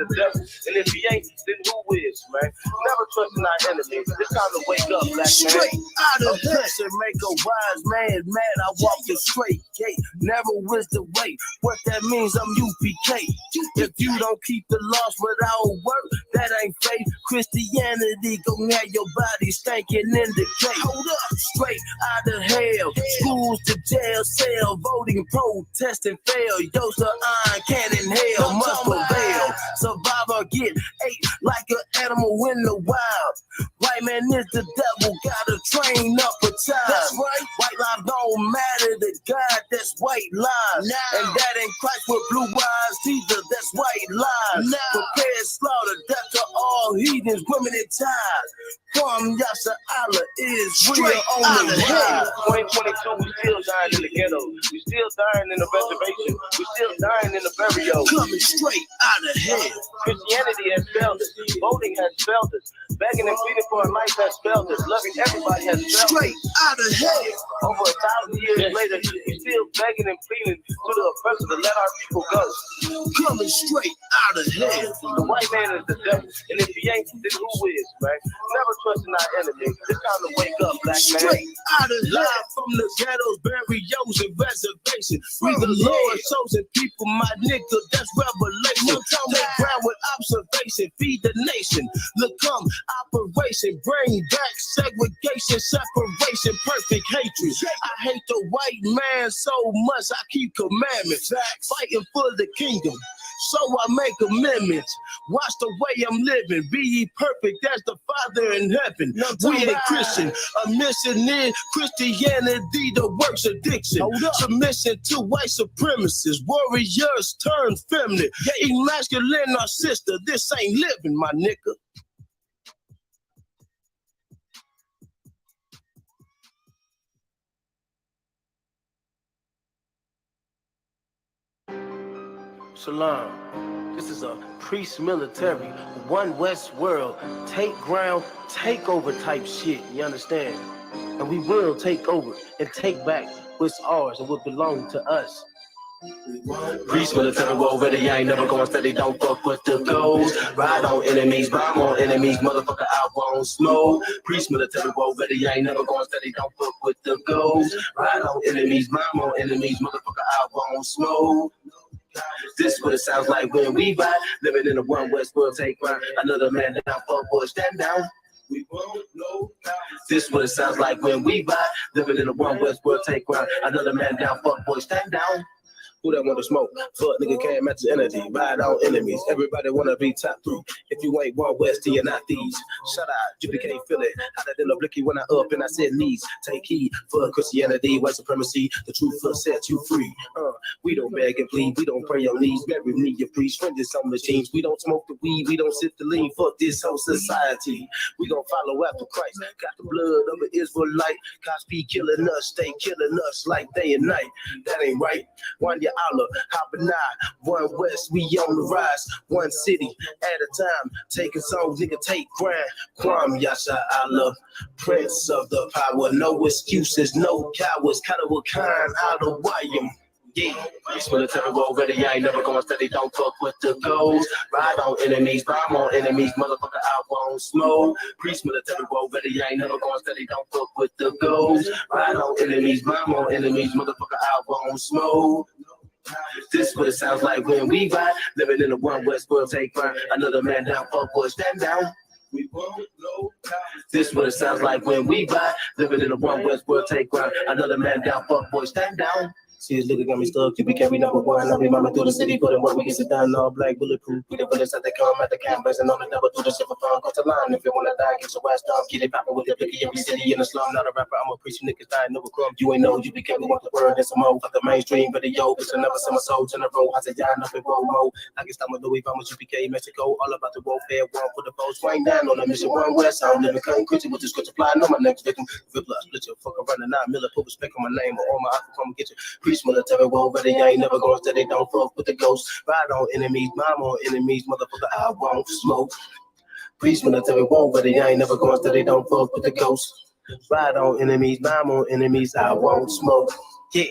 the devil. And if he ain't, then who is, man? Never trusting our enemies. It's time to wake up, black man. Straight out of pressure, make a wise man mad. I walk the straight gate, never whiz the way. What that means, I'm UPK. If you don't keep the laws without work, that ain't faith. Christianity gon' have your body stankin' in the gate. Hold up, straight out of hell. Schools to jail cell, voting, protesting, fail. Dose of iron, cannon hell, must prevail. Survive or get ate like an animal in the wild. White man is the devil, gotta train up a child. That's right. White lives don't matter to God, that's white lies. And that ain't Christ with blue eyes either, that's white lies. Prepare slaughter, death to all heathens, women and child. From Yasha Allah is real on the head. 2022, we still dying in the ghetto. We still dying in the reservation. We still dying in the burial. Coming straight out of hell. Christianity has failed us. Voting has failed us. Begging and pleading for a life has failed us. Loving everybody has failed us. Straight out of hell. Over 1,000 years later, we still begging and pleading to the oppressor to let our people go. Coming straight out of hell. The white man is the devil, and if he ain't, then who is, man? Never trusting our enemies. It's time to wake up, black man. Straight out of hell. From the ghettos, burials, and reservations. We the Lord's chosen people, my nigga, that's revelation. Take ground with observation, feed the nation. Look, come, operation, bring back segregation, separation, perfect hatred. I hate the white man so much, I keep commandments. Fighting for the kingdom, so I make amendments. Watch the way I'm living, be ye perfect as the Father in heaven. We ain't Christian, a mission is Christianity, the works addiction. Submission to white supremacists, warriors turn feminine. Emasculate our sister, this ain't living, my nigga. Shalom. This is a priest-military, one West world, take ground, take over type shit, you understand? And we will take over and take back what's ours and what belongs to us. Priest military world ready, I ain't never going steady, don't fuck with the goals. Ride on enemies, bomb on enemies, motherfucker, I won't smoke. Priest military world ready, I ain't never going steady, don't fuck with the goals. Ride on enemies, bomb on enemies, motherfucker, I won't smoke. This what it sounds like when we ride, living in a one West world, take ground. Another man down, fuck boy, stand down. We won't know. This what it sounds like when we ride, living in a one West world, take ground. Another man down, fuck boy, stand down. Who that want to smoke? Fuck nigga can't match the energy. Ride on enemies. Everybody wanna be top 3. If you ain't one West, you're not these. Shut up, you can't feel it. Hotter than a blicky when I up and I said knees. Take heed for Christianity, white supremacy. The truth will set you free. We don't beg and plead. We don't pray on knees. Bury me, your priest. Friend is on machines. We don't smoke the weed. We don't sip the lean. Fuck this whole society. We gon' follow after Christ. Got the blood of an Israelite. Cops be killing us. Stay killing us like day and night. That ain't right. One Allah, Habanah, one West, we on the rise, one city at a time, taking songs, nigga, take ground. Kwam Yasha Allah, Prince of the power, no excuses, no cowards, Kalawakan out of Wyam. Yeah, priest military world ready, I ain't never going steady, don't fuck with the goals. Ride on enemies, bomb on enemies, motherfucker, I won't smoke. Priest military world ready, I ain't never going steady, don't fuck with the goals. Ride on enemies, bomb on enemies, motherfucker, I won't smoke. This what it sounds like when we ride, living in a one West world, take ground. Another man down, fuck boy, stand down. We won't know. This what it sounds like when we ride, living in a one West world, take ground. Another man down, fuck boy, stand down. See this nigga got me stuck, you be carry number 1. I be mama through the city, put in work, we get sit down, all black, bulletproof. We the bullets that they come at the campus, and on the double through the shit for fun, cut the line. If you wanna die, get your ass down, get it poppin' with the blicky, every city in the slum. Not a rapper, I'm a preacher, niggas dying, never crumb. You ain't know, you be careful with the word, and some more. Fuck the mainstream video, bitch, I never sell my soul to the road. I say, y'all up in roll mode. I can stop with Louis Vuitton, UPK, Mexico, all about the warfare, one for the foes, swing down on the mission, one West. I'm living concrete with the script applied, know my next victim. Flip plus, split your fucker running 9 miller, put respect on my name, or all my I can come get you. Preach military, world ready, I ain't never gonna steady, don't fuck with the ghost. Ride on enemies, mom on enemies, motherfucker, I won't smoke. Preach military, world ready, I ain't never gonna steady, don't fuck with the ghost. Ride on enemies, mom on enemies, I won't smoke. Yeah.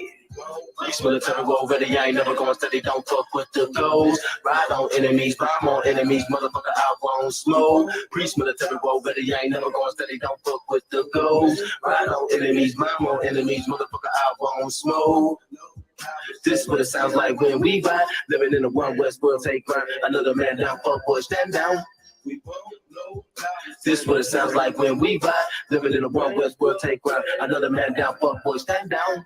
Police military war ready, I ain't never going steady, don't fuck with the goals. Ride on enemies, bomb on enemies, motherfucker, I won't smoke. Priest military war ready, I ain't never going steady, don't fuck with the goals. Ride on enemies, bomb on enemies, motherfucker, I won't smoke. This is what it sounds like when we ride, living in the one West world, take ground. Another man down, fuck boy, stand down. This is what it sounds like when we ride, living in the one West world, take ground. Another man down, fuck boy, stand down.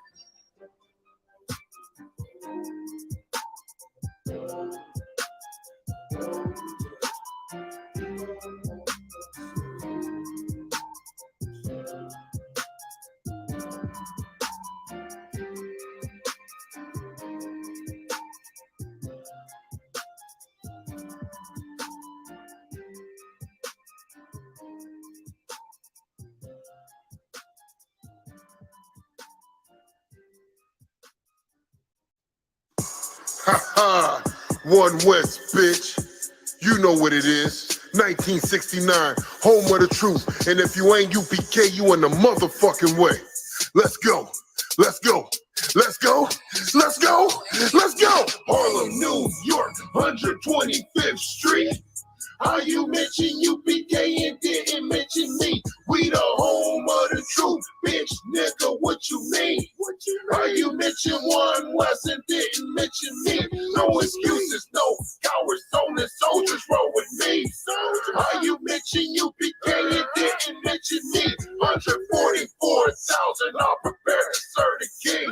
Ha ha! One West, bitch. You know what it is. 1969, home of the truth. And if you ain't UPK, you in the motherfucking way. Let's go. Let's go. Let's go. Let's go. Let's go. Harlem, New York, 125th Street. How you mention UPK and didn't mention me? We the home of the truth, bitch, nigga, what you mean? How you mention One West and didn't mention me? No excuses, no cowards, only soldiers roll with me. How you mention UPK and didn't mention me? 144,000, I'll prepare to serve the king.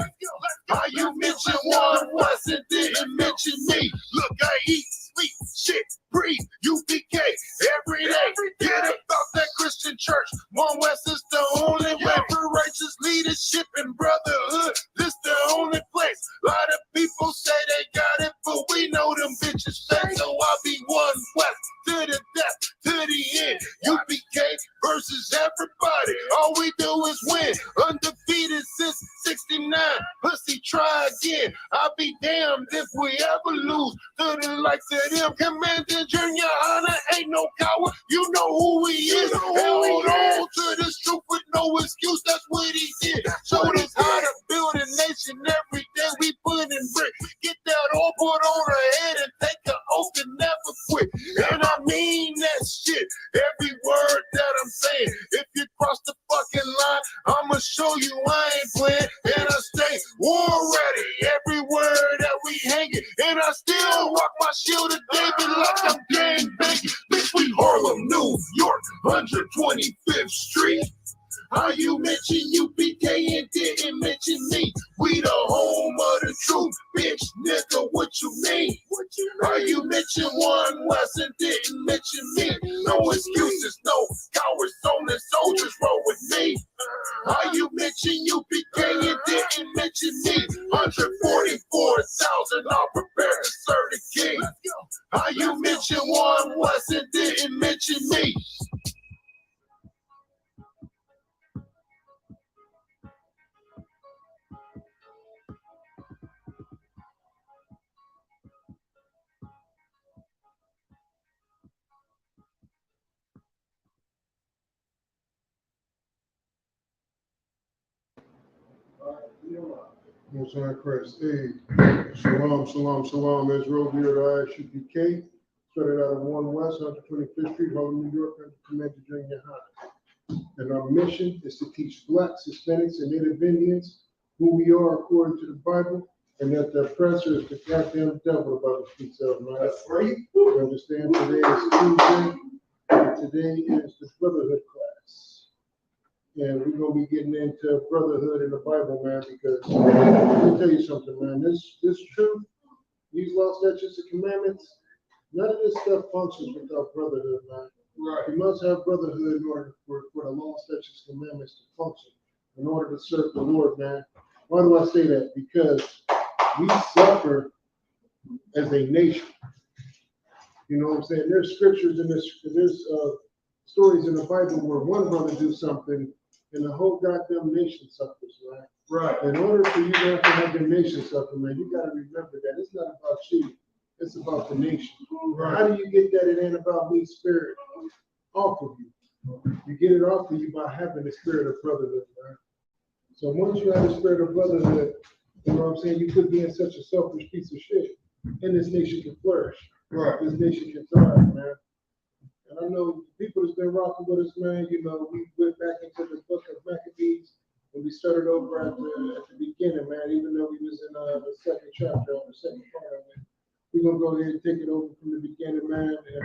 How you mention One West and didn't mention me? Look, I eat, sleep, shit, breathe, UPK every day. Get about that Christian church. One West is the only way for righteous leadership and brotherhood. This the only place. A lot of people say they got it, but we know them bitches fake. So I'll be One West to the death, to the end. UPK versus everybody. All we do is win. Undefeated since 69. Pussy, try again. I'll be damned if we ever lose to the likes of them. Commander Junior Honor ain't no coward. You know who he is. Hold on to this truth with no excuse. That's what he did. Showed us how to build a nation every day. We put in brick. Get that all put on our head and take the oath and never quit. And I mean that shit. Every word that I'm saying. If you cross the fucking line, I'ma show you I ain't playing. And I stay war ready. Every word that we hanging. And I still rock my shield of David like I'm gang banging. Bitch, we Harlem, New York, 125th Street. How you mention UPK and didn't mention me? We the home of the truth, bitch, nigga, what you mean? How you mention One West and didn't mention me? No excuses, no cowards, only soldiers roll with me. How you mention UPK and didn't mention me? 144,000, I'll prepare to serve the king. How you mention One West and didn't mention me? Most High Christ. Hey, shalom, shalom, shalom. Israel, here at Isupk. Started out of One West, 125th Street, Harlem, New York, under Commander Junior High. And our mission is to teach Blacks, Hispanics, and Native Indians who we are according to the Bible, and that the oppressor is the goddamn devil about to speak of, right? That's right. You understand? Today is Tuesday, and today is the Brotherhood class. And we're gonna be getting into brotherhood in the Bible, man, because let me tell you something, man. This truth, these laws, statutes, and commandments, none of this stuff functions without brotherhood, man. Right. You must have brotherhood in order for the law, statutes, and commandments to function, in order to serve the Lord, man. Why do I say that? Because we suffer as a nation. You know what I'm saying? There's scriptures in this, there's stories in the Bible where one brother do something and the whole goddamn nation suffers, right? Right. In order for you not to have your nation suffer, man, you got to remember that it's not about you, it's about the nation. Right. How do you get that? It ain't about me, spirit off of you. You get it off of you by having the spirit of brotherhood, right? So once you have the spirit of brotherhood, You know what I'm saying? You could be in such a selfish piece of shit, and this nation can flourish. Right. This nation can thrive, man. And I know people that's been rocking with us, man. You know, we went back into the book of Maccabees, and we started over at the beginning, man. Even though we was in the second chapter, or the second part of it, we're gonna go ahead and take it over from the beginning, man, and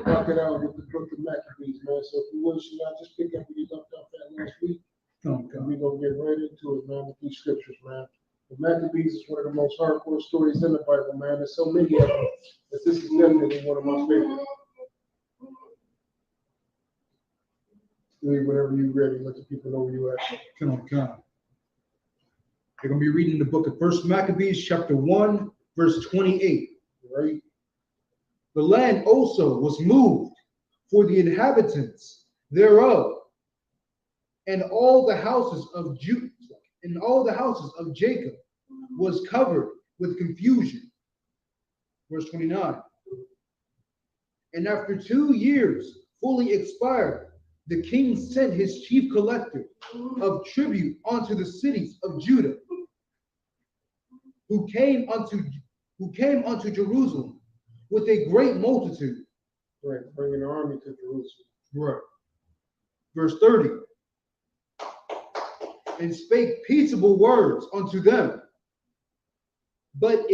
rock it out with the book of Maccabees, man. So if you would, y'all just pick up where you left off at last week. And we're gonna get right into it, man, with these scriptures, man. The Maccabees is one of the most hardcore stories in the Bible, man. There's so many of them, but this is definitely one of my favorites. Whenever you're ready, let the people know where you at. Come on. They're going to be reading the book of First Maccabees, chapter 1, verse 28. Right? The land also was moved for the inhabitants thereof, and all the houses of Judah, and all the houses of Jacob was covered with confusion. Verse 29. And after 2 years fully expired, the king sent his chief collector of tribute unto the cities of Judah, who came unto Jerusalem with a great multitude. Right, bringing an army to Jerusalem. Right. Verse 30. And spake peaceable words unto them, but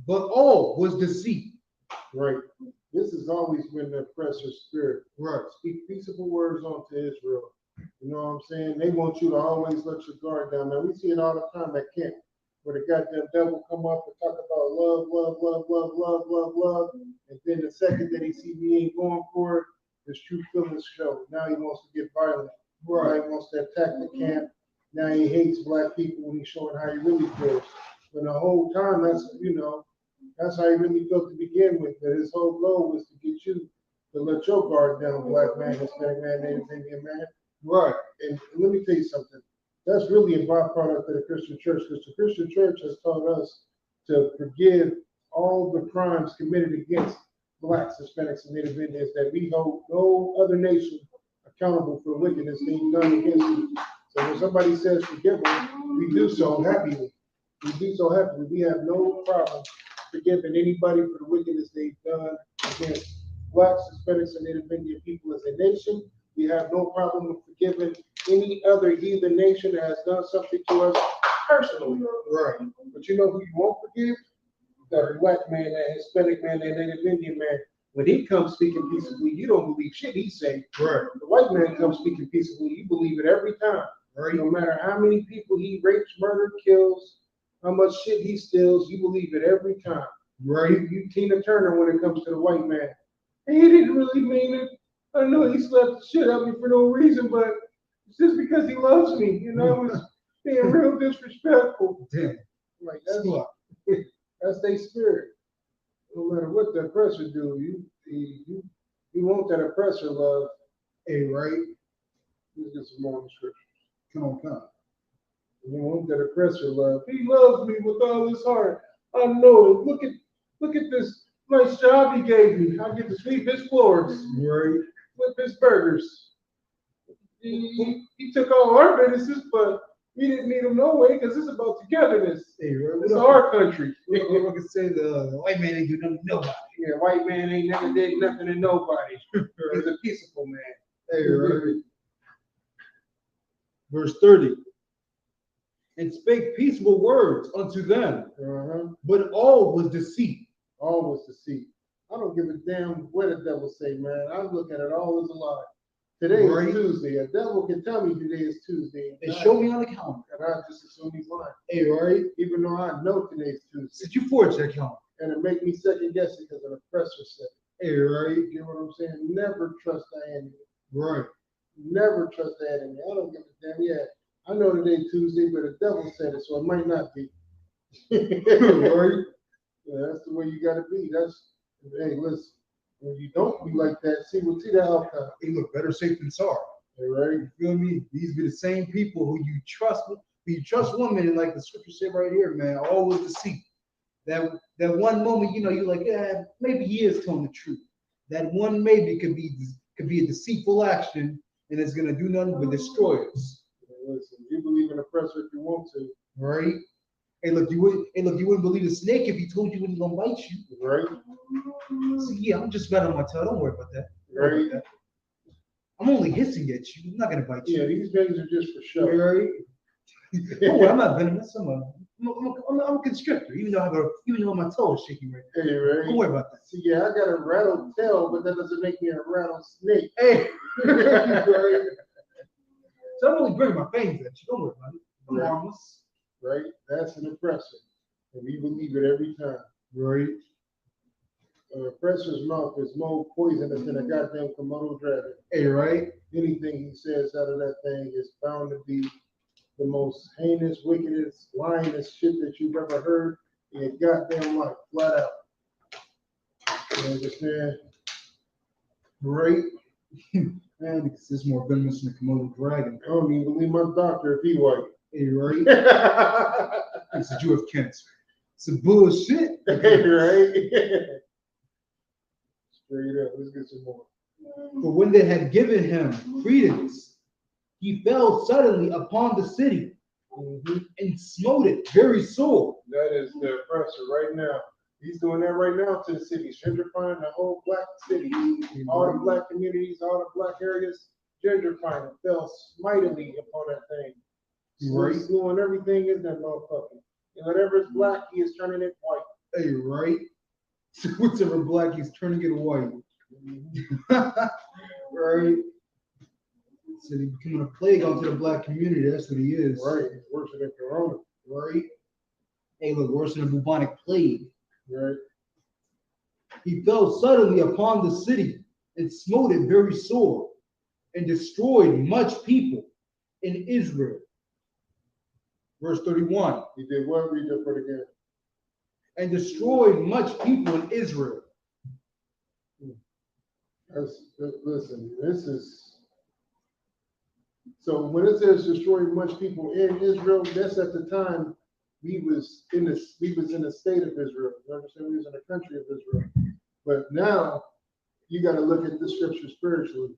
all was deceit. Right. This has always been the oppressor's spirit. Right. Speak peaceable words unto Israel. You know what I'm saying? They want you to always let your guard down, man. We see it all the time at camp, where the goddamn devil come up and talk about love, and then the second that he see me ain't going for it, his true feelings show. Now he wants to get violent. Right. Now he wants to attack the camp. Now he hates black people when he's showing how he really feels. But the whole time, that's how he really felt to begin with. But his whole goal was to get you to let your guard down, black man, Hispanic man, Native Indian man. Right. And let me tell you something. That's really a byproduct of the Christian church, because the Christian church has taught us to forgive all the crimes committed against blacks, Hispanics, and Native Indians, that we hold no other nation accountable for wickedness being done against you. So when somebody says forgive them, we do so happily. We do so happily. We have no problem forgiving anybody for the wickedness they've done against blacks, Hispanics, and Native Indian people as a nation. We have no problem with forgiving any other heathen nation that has done something to us personally. Right. But you know who you won't forgive? That black man, that Hispanic man, that Native Indian man. When he comes speaking peaceably, you don't believe shit he say. Right. The white man comes speaking peaceably, you believe it every time. Right. No matter how many people he rapes, murders, kills, how much shit he steals, you believe it every time. Right. You Tina Turner when it comes to the white man. He didn't really mean it. I know he slapped the shit out of me for no reason, but it's just because he loves me. You know, it was being real disrespectful. Damn. Like that's their spirit. No matter what the oppressor do, you want that oppressor love. Hey, right? Let's get some more scriptures. Come on. You want that oppressor love. He loves me with all his heart. I know it. Look at this nice job he gave me. I get to sweep his floors. Right. Flip his burgers. He took all our businesses, but we didn't need him no way because it's about togetherness. Hey, right. It's our country. I can say the white man ain't do nothing to nobody. Yeah, white man ain't never did nothing to nobody. He's a peaceful man. Hey, right. Verse 30. And spake peaceable words unto them, but all was deceit. All was deceit. I don't give a damn what the devil say, man. I look at it all as a lie. Today is Tuesday. A devil can tell me today is Tuesday. And show me on the calendar. And I just assume he's lying. Hey, right? Even though I know today's Tuesday. Did you forge that calendar? And it make me second guess it because an oppressor said it. Hey, right? You know what I'm saying? Never trust the enemy. Right. Never trust the enemy. I don't give a damn. Yeah, I know today's Tuesday, but the devil said it, so it might not be. Right? Yeah, that's the way you gotta be. Hey, listen. When you don't be like that, see that outcome. Hey, look, better safe than sorry. All right? You feel me? These be the same people who you trust. You trust one minute, like the scripture said right here, man. Always deceit. That one moment, you're like, yeah, maybe he is telling the truth. That one maybe could be a deceitful action, and it's gonna do nothing but destroy us. Listen, you believe in oppressor if you want to. Right? Hey, look, you wouldn't believe a snake if he told you when he's gonna bite you. Right? See, yeah, I'm just better on my tail. Don't worry about that. Right? I'm only hissing at you. I'm not gonna bite you. Yeah, these things are just for show. Right? Don't worry, I'm not venomous. I'm a constrictor, even though my toe is shaking right now. Hey, right? Don't worry about that. See, yeah, I got a rattled tail, but that doesn't make me a rattlesnake. Hey, right? So I'm only bringing my fangs at you. Don't worry about it. I'm Right. harmless. Right? That's an oppressor. And we believe it every time. Right? An oppressor's mouth is more poisonous than a goddamn Komodo dragon. Hey, right? Anything he says out of that thing is bound to be the most heinous, wickedest, lyingest shit that you've ever heard in your goddamn life, flat out. You understand? Right? Man, because it's more venomous than the Komodo dragon. I don't even believe my doctor if he white. Hey, right? He said you have cancer. Some bullshit. Right? Straight up. Let's get some more. For when they had given him credence, he fell suddenly upon the city and smote it very sore. That is the oppressor right now. He's doing that right now to the city, gentrifying the whole black city. All the black communities, all the black areas, gentrifying it. Fell smitily upon that thing. Right. Slewing everything in that motherfucker. And whatever is black, he is turning it white. Hey, right? So whatever black, he's turning it white. Right? So he's becoming a plague onto the black community. That's what he is. Right. He's worse than Corona. Right? Hey, look, worse than a bubonic plague. Right. He fell suddenly upon the city and smote it very sore and destroyed much people in Israel. Verse 31. He did what? Read that part again. And destroyed much people in Israel. Listen, this is. So when it says destroyed much people in Israel, that's at the time we was in a state of Israel. You understand? We was in a country of Israel. But now you got to look at the scripture spiritually.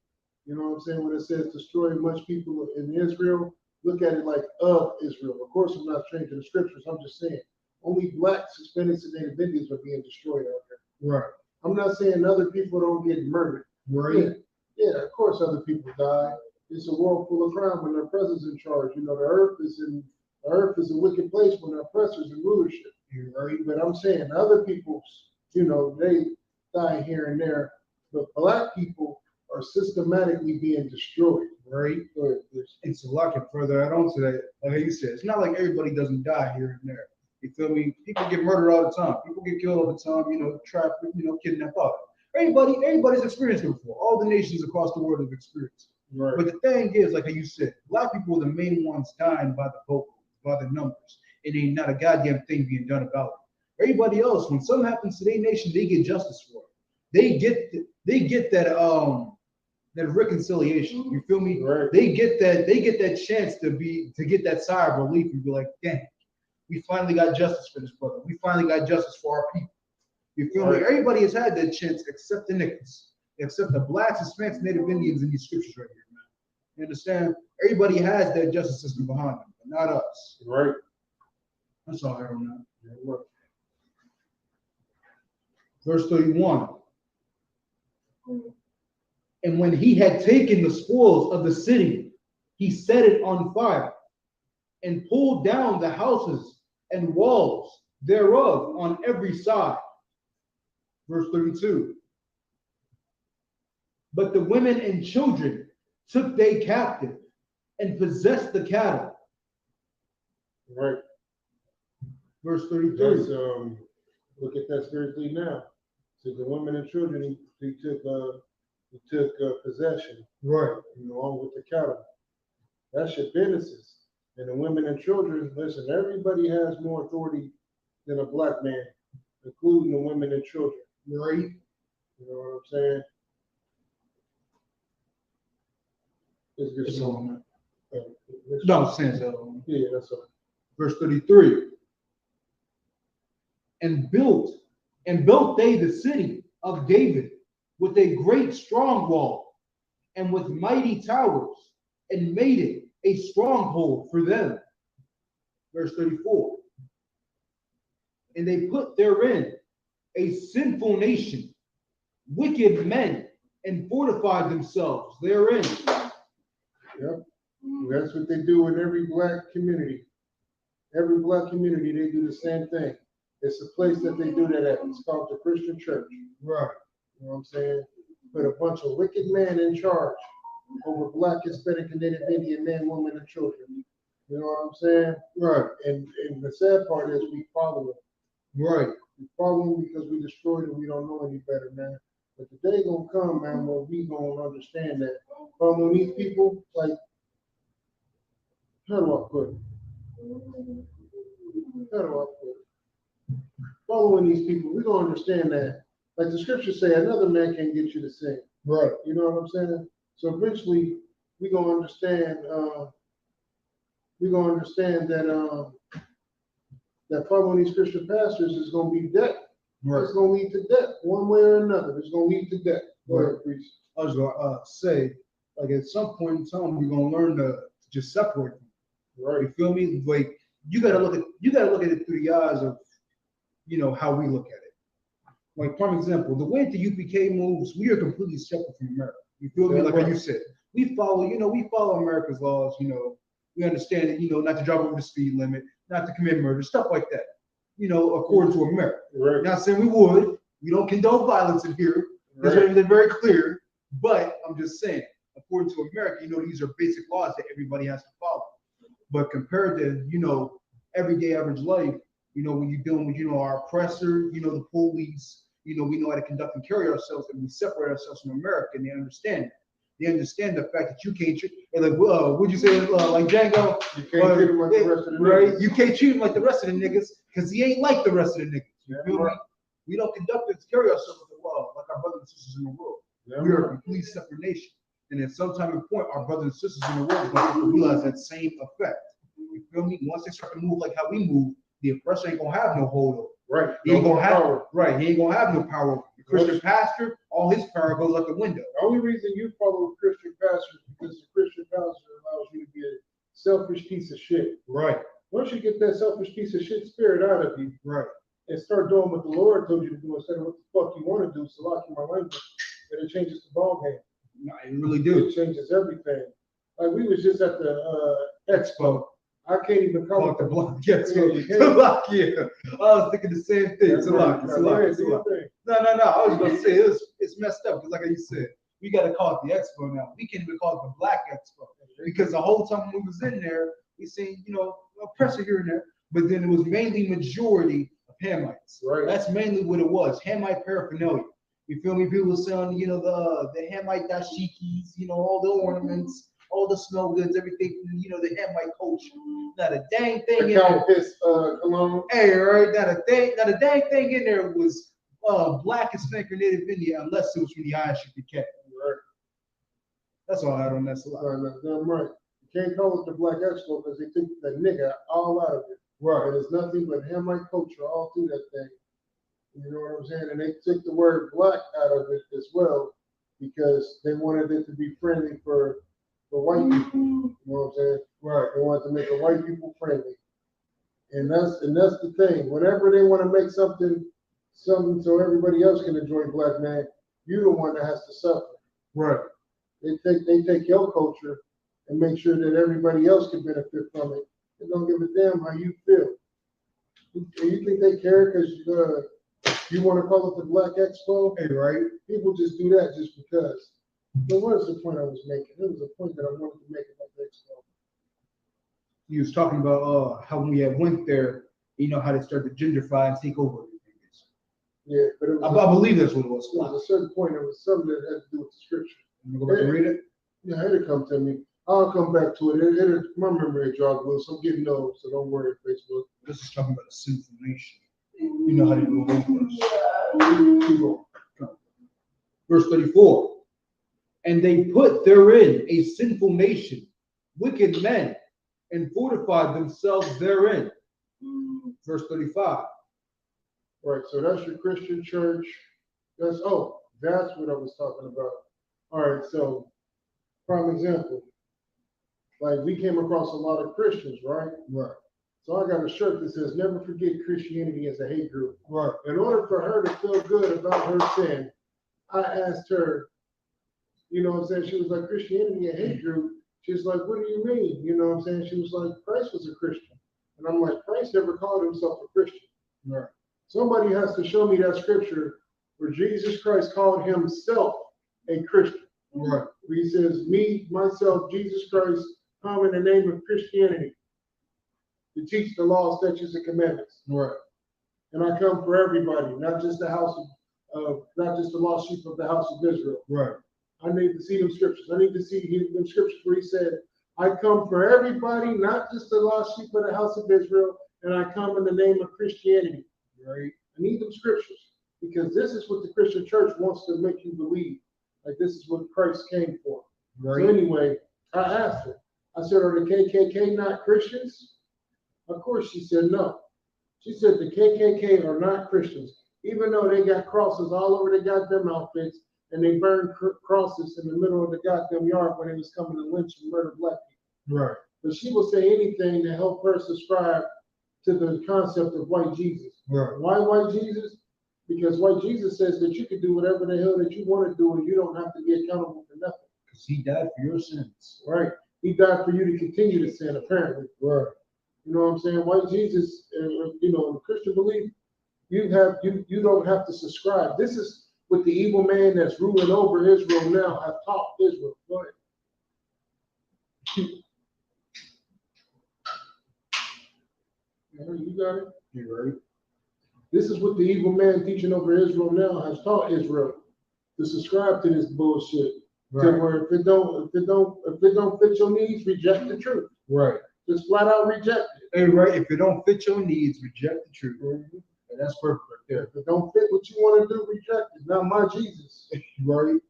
You know what I'm saying? When it says destroy much people in Israel, look at it like of Israel. Of course, I'm not changing the scriptures. I'm just saying only blacks, Hispanics, and Native Indians are being destroyed out there. Right. I'm not saying other people don't get murdered. Right. Yeah, of course other people die. It's a world full of crime when their president's in charge. You know, the earth is a wicked place when the oppressors in rulership. Right? But I'm saying other people's, you know, they die here and there. But black people are systematically being destroyed. Right? But It's a lot further add on to that. Like you said, it's not like everybody doesn't die here and there. You feel me? People get murdered all the time. People get killed all the time, you know, trapped, you know, kidnapped all that. Everybody's experienced it before. All the nations across the world have experienced it. right. But the thing is, like you said, black people are the main ones dying by the vocal, by the numbers. It ain't not a goddamn thing being done about it. Everybody else, when something happens to their nation, they get justice for it. They get that reconciliation. You feel me? Right. They get that chance to get that sigh of relief and be like, dang, we finally got justice for this brother. We finally got justice for our people. You feel me? Everybody has had that chance except the niggas, except the blacks, Hispanics, Native Indians in these scriptures right here, man. You understand? Everybody has that justice system behind them, but not us. Right. That's all I heard, man. Yeah, look. Verse 31. And when he had taken the spoils of the city, he set it on fire and pulled down the houses and walls thereof on every side. Verse 32. But the women and children took they captive and possessed the cattle. Right. Verse 33. That's, look at that spiritually now. So the women and children, he took possession. Right. Along with the cattle. That's your businesses. And the women and children, listen, everybody has more authority than a black man, including the women and children. Right. You know what I'm saying? Let's get It's some. all, man. Let's- No, I'm saying so. Yeah, that's all. Verse 33. And built they the city of David with a great strong wall and with mighty towers, and made it a stronghold for them. Verse 34. and they put therein a sinful nation, wicked men, and fortified themselves therein. Yep. That's what they do in every black community. Every black community, they do the same thing. It's a place that they do that at. It's called the Christian church. Right. You know what I'm saying? Put a bunch of wicked men in charge over black, Hispanic, and Native Indian men, women, and children. You know what I'm saying? Right. And the sad part is we follow them. Right. We follow them because we destroyed it. We don't know any better, man. But the day gonna come, man, where we gonna understand that. Following these people, like, how do I put it? How do I put it? Following these people, we're gonna understand that. Like the scriptures say, another man can't get you to sin. Right. You know what I'm saying? So eventually we're gonna understand that that following these Christian pastors is gonna be death. Right. It's gonna lead to death, one way or another. It's gonna lead to death. Go ahead, priest. I was gonna say, like at some point in time, we're gonna learn to just separate them. Right. You feel me? Like you gotta look at it through the eyes of, how we look at it. Like, prime example, the way the UPK moves, we are completely separate from America. You feel me? Yeah, Like right. how you said, we follow America's laws. We understand that, not to drive over the speed limit, not to commit murder, stuff like that. According to America. Right. Not saying we would. We don't condone violence in here. That's Right. very clear. But I'm just saying, according to America, these are basic laws that everybody has to follow. But compared to, everyday average life, when you're dealing with, our oppressor, the police, we know how to conduct and carry ourselves, and we separate ourselves from America, and they understand that. They understand the fact that you can't treat, and like, would you say, like Django? You can't treat him like the rest of the right? niggas. You can't treat him like the rest of the niggas, because he ain't like the rest of the niggas. You Yeah, feel me? right. We don't conduct and carry ourselves with the law like our brothers and sisters in the world. Yeah, We are a right. complete separate nation. And at some time and point, our brothers and sisters in the world are going to realize that same effect. You feel me? Once they start to move like how we move, the oppressor ain't gonna have no hold over. Right. He ain't gonna have power. right. He ain't gonna have no power over. The Christian pastor, all his power goes out the window. The only reason you follow Christian pastors is because the Christian pastor allows you to be a selfish piece of shit. Right. Once you get that selfish piece of shit spirit out of you, Right. and start doing what the Lord told you to do instead of what the fuck you want to do, so like my language, and it changes the ball game. No, it really do. It changes everything. Like we was just at the expo. I can't even call it the the block. Yes, Yeah, the block. Yeah. I was thinking the same thing. It's a lot. It's a lot. It's a lot. No. I was gonna say it's messed up because, like you said, we gotta call it the expo now. We can't even call it the Black Expo because the whole time we was in there, we seen oppressor here and there, but then it was mainly majority of Hamites. Right. That's mainly what it was. Hamite paraphernalia. You feel me? People selling, the Hamite dashikis, all the ornaments, all the snow goods, everything, the Hamite culture. Not a dang thing in there. Cologne. Hey, right? Not a dang thing in there was Black, Hispanic, or Native Indian, unless it was from the Isupk. Right. That's all I had on that slide. That's damn right. You can't call it the Black Expo because they took the nigga all out of it. Right. And it's nothing but Hamite culture all through that thing. You know what I'm saying? And they took the word black out of it as well because they wanted it to be friendly for white people. You know what I'm saying? Right. They wanted to make it white people friendly. And that's the thing. Whenever they want to make something so everybody else can enjoy black man, you're the one that has to suffer. Right. They take your culture and make sure that everybody else can benefit from it. They don't give a damn how you feel. You think they care because you want to call it the Black Expo? Hey, right. People just do that just because. But what is the point I was making? It was a point that I wanted to make about the expo. You was talking about how when we had went there, how they started to gentrify and take over everything. Yeah, but it was I believe that's what it was. It was a certain point. It was something that had to do with the scripture. You go back and read it? Yeah, it'll come to me. I'll come back to it. My memory jogged loose. I'm getting old, so don't worry, Facebook. This is talking about a sinful nation. You know how they move over us. Verse 34. And they put therein a sinful nation, wicked men, and fortified themselves therein. Verse 35. Right, so that's your Christian church. That's what I was talking about. All right, so prime example. Like we came across a lot of Christians, right? Right. So I got a shirt that says, never forget Christianity as a hate group. Right. In order for her to feel good about her sin, I asked her, you know what I'm saying? She was like, Christianity a hate group. She's like, what do you mean? You know what I'm saying? She was like, Christ was a Christian. And I'm like, Christ never called himself a Christian. Right. Somebody has to show me that scripture where Jesus Christ called himself a Christian. Right. Where he says, me, myself, Jesus Christ, come in the name of Christianity to teach the law, statutes, and commandments. Right. And I come for everybody, not just the house of, not just the lost sheep of the house of Israel. Right. I need to see them scriptures. I need to see them scriptures where he said, I come for everybody, not just the lost sheep of the house of Israel, and I come in the name of Christianity. Right. I need them scriptures because this is what the Christian church wants to make you believe. Like this is what Christ came for. Right. So anyway, I asked her. I said, are the KKK not Christians? Of course, she said no. She said the KKK are not Christians, even though they got crosses all over their goddamn outfits and they burned crosses in the middle of the goddamn yard when they was coming to lynch and murder black people. Right. But she will say anything to help her subscribe to the concept of white Jesus. Right. Why white Jesus? Because white Jesus says that you can do whatever the hell that you want to do and you don't have to be accountable for nothing. Because he died for your sins. Right. He died for you to continue to sin, apparently. Right. You know what I'm saying? White Jesus, you know, in the Christian belief, you don't have to subscribe. This is what the evil man that's ruling over Israel now have taught Israel. Go ahead. You got it? You're right. This is what the evil man teaching over Israel now has taught Israel to subscribe to this bullshit. Right. To where if it don't fit your needs, reject the truth. Right. Just flat out reject it. Hey, right. If it don't fit your needs, reject the truth. Mm-hmm. And that's perfect right there. If it don't fit what you want to do, reject it. Not my Jesus. Right.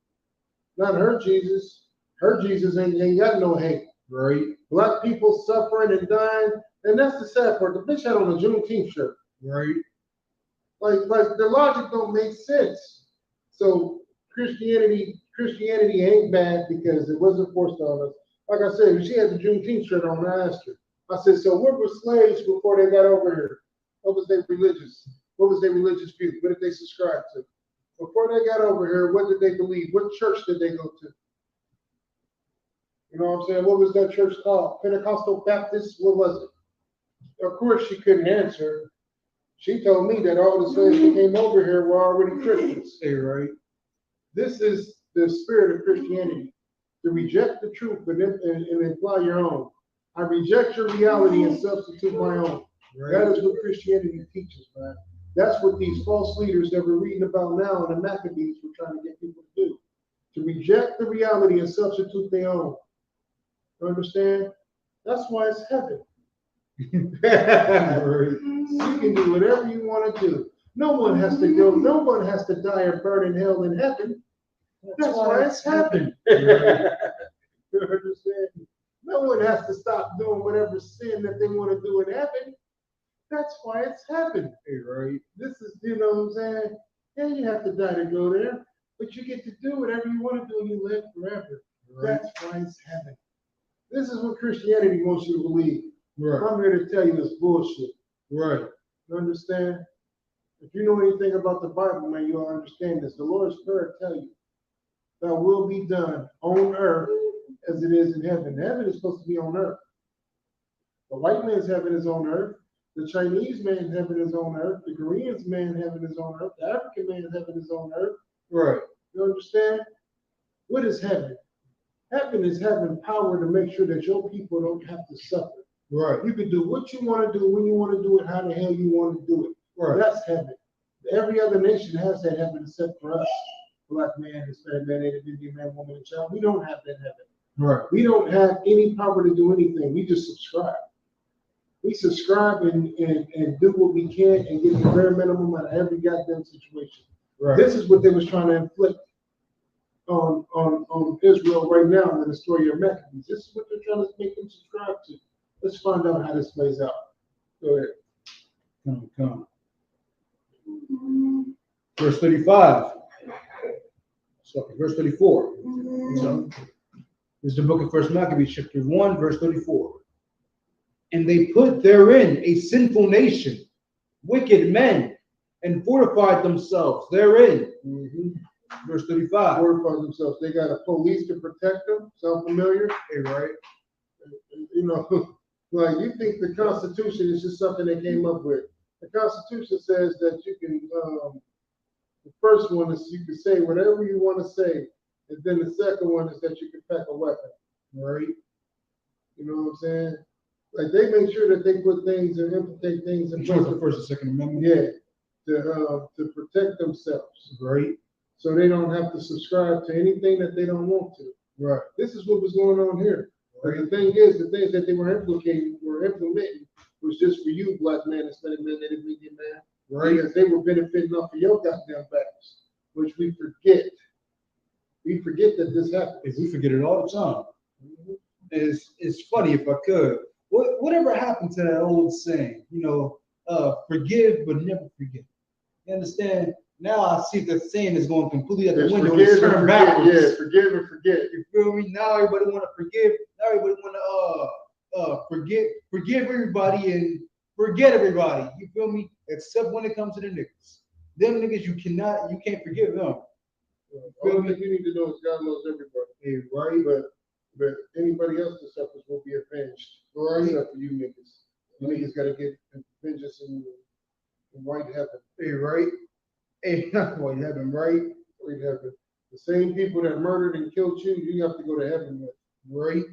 Not her Jesus. Her Jesus ain't got no hate. Right. Black people suffering and dying. And that's the sad part. The bitch had on a Juneteenth shirt. Right. Like the logic don't make sense. So Christianity ain't bad because it wasn't forced on us. Like I said, she had the Juneteenth shirt on. I asked her. I said, so what were slaves before they got over here? What was their religious view? What did they subscribe to? Before they got over here, what did they believe? What church did they go to? You know what I'm saying? What was that church called? Pentecostal Baptist? What was it? Of course, she couldn't answer. She told me that all the slaves that came over here were already Christians. Hey, right. This is the spirit of Christianity, to reject the truth and imply your own. I reject your reality and substitute my own. Right. That is what Christianity teaches, man. That's what these false leaders that we're reading about now in the Maccabees were trying to get people to do. To reject the reality and substitute their own. You understand? That's why it's heaven. You can do whatever you want to do. No one has to go, no one has to die or burn in hell in heaven. That's why it's heaven. You understand? No one has to stop doing whatever sin that they want to do in heaven. That's why it's heaven. Right. This is, you know what I'm saying? Yeah, you have to die to go there, but you get to do whatever you want to do and you live forever. Right. That's why it's heaven. This is what Christianity wants you to believe. Right. I'm here to tell you this bullshit. Right. You understand? If you know anything about the Bible, man, you'll understand this. The Lord's Prayer tell you, thy will be done on earth as it is in heaven. Heaven is supposed to be on earth. The white man's heaven is on earth. The Chinese man's heaven is on earth. The Korean's man's heaven is on earth. The African man's heaven is on earth. Right. You understand? What is heaven? Heaven is having power to make sure that your people don't have to suffer. Right. You can do what you want to do, when you want to do it, how the hell you want to do it. Right. That's heaven. Every other nation has that heaven except for us. Black man, Hispanic man, Native Indian man, woman, and child. We don't have that heaven. Right. We don't have any power to do anything. We just subscribe. We subscribe and do what we can and get the bare minimum out of every goddamn situation. Right. This is what they was trying to inflict on Israel right now in the story of Maccabees. This is what they're trying to make them subscribe to. Let's find out how this plays out. Go ahead. Come. Verse 35. So, verse 34. So, this is the book of First Maccabees, chapter 1, verse 34. And they put therein a sinful nation, wicked men, and fortified themselves therein. Verse 35. Fortified themselves. They got a police to protect them. Sound familiar? Hey, right? You know, like you think the Constitution is just something they came up with. The Constitution says that you can, the first one is you can say whatever you want to say, and then the second one is that you can pack a weapon, right? You know what I'm saying? Like they make sure that they put things and implement things in place. The First and Second Amendment. Yeah, to protect themselves, Right. so they don't have to subscribe to anything that they don't want to. Right. This is what was going on here. But the thing is, the things that they were implementing was just for you, black man, Hispanic man, Native Indian man, right? Because they were benefiting off of your goddamn backs, which we forget. We forget that this happens. We forget it all the time. It's funny if I could. Whatever happened to that old saying, forgive but never forget. You understand? Now I see that saying is going completely out the window and it's turned backwards. Yeah, forgive and forget. You feel me? Now everybody want to forgive. Now everybody want to forgive everybody and forget everybody. You feel me? Except when it comes to the niggas. Them niggas you can't forgive them. All that you need to know is God loves everybody. Hey, right? But anybody else that suffers will be avenged. Right? Except for you niggas. You niggas gotta get vengeance in white heaven. Hey, right? Hey, not white heaven, right? White heaven. The same people that murdered and killed you, you have to go to heaven with. Right?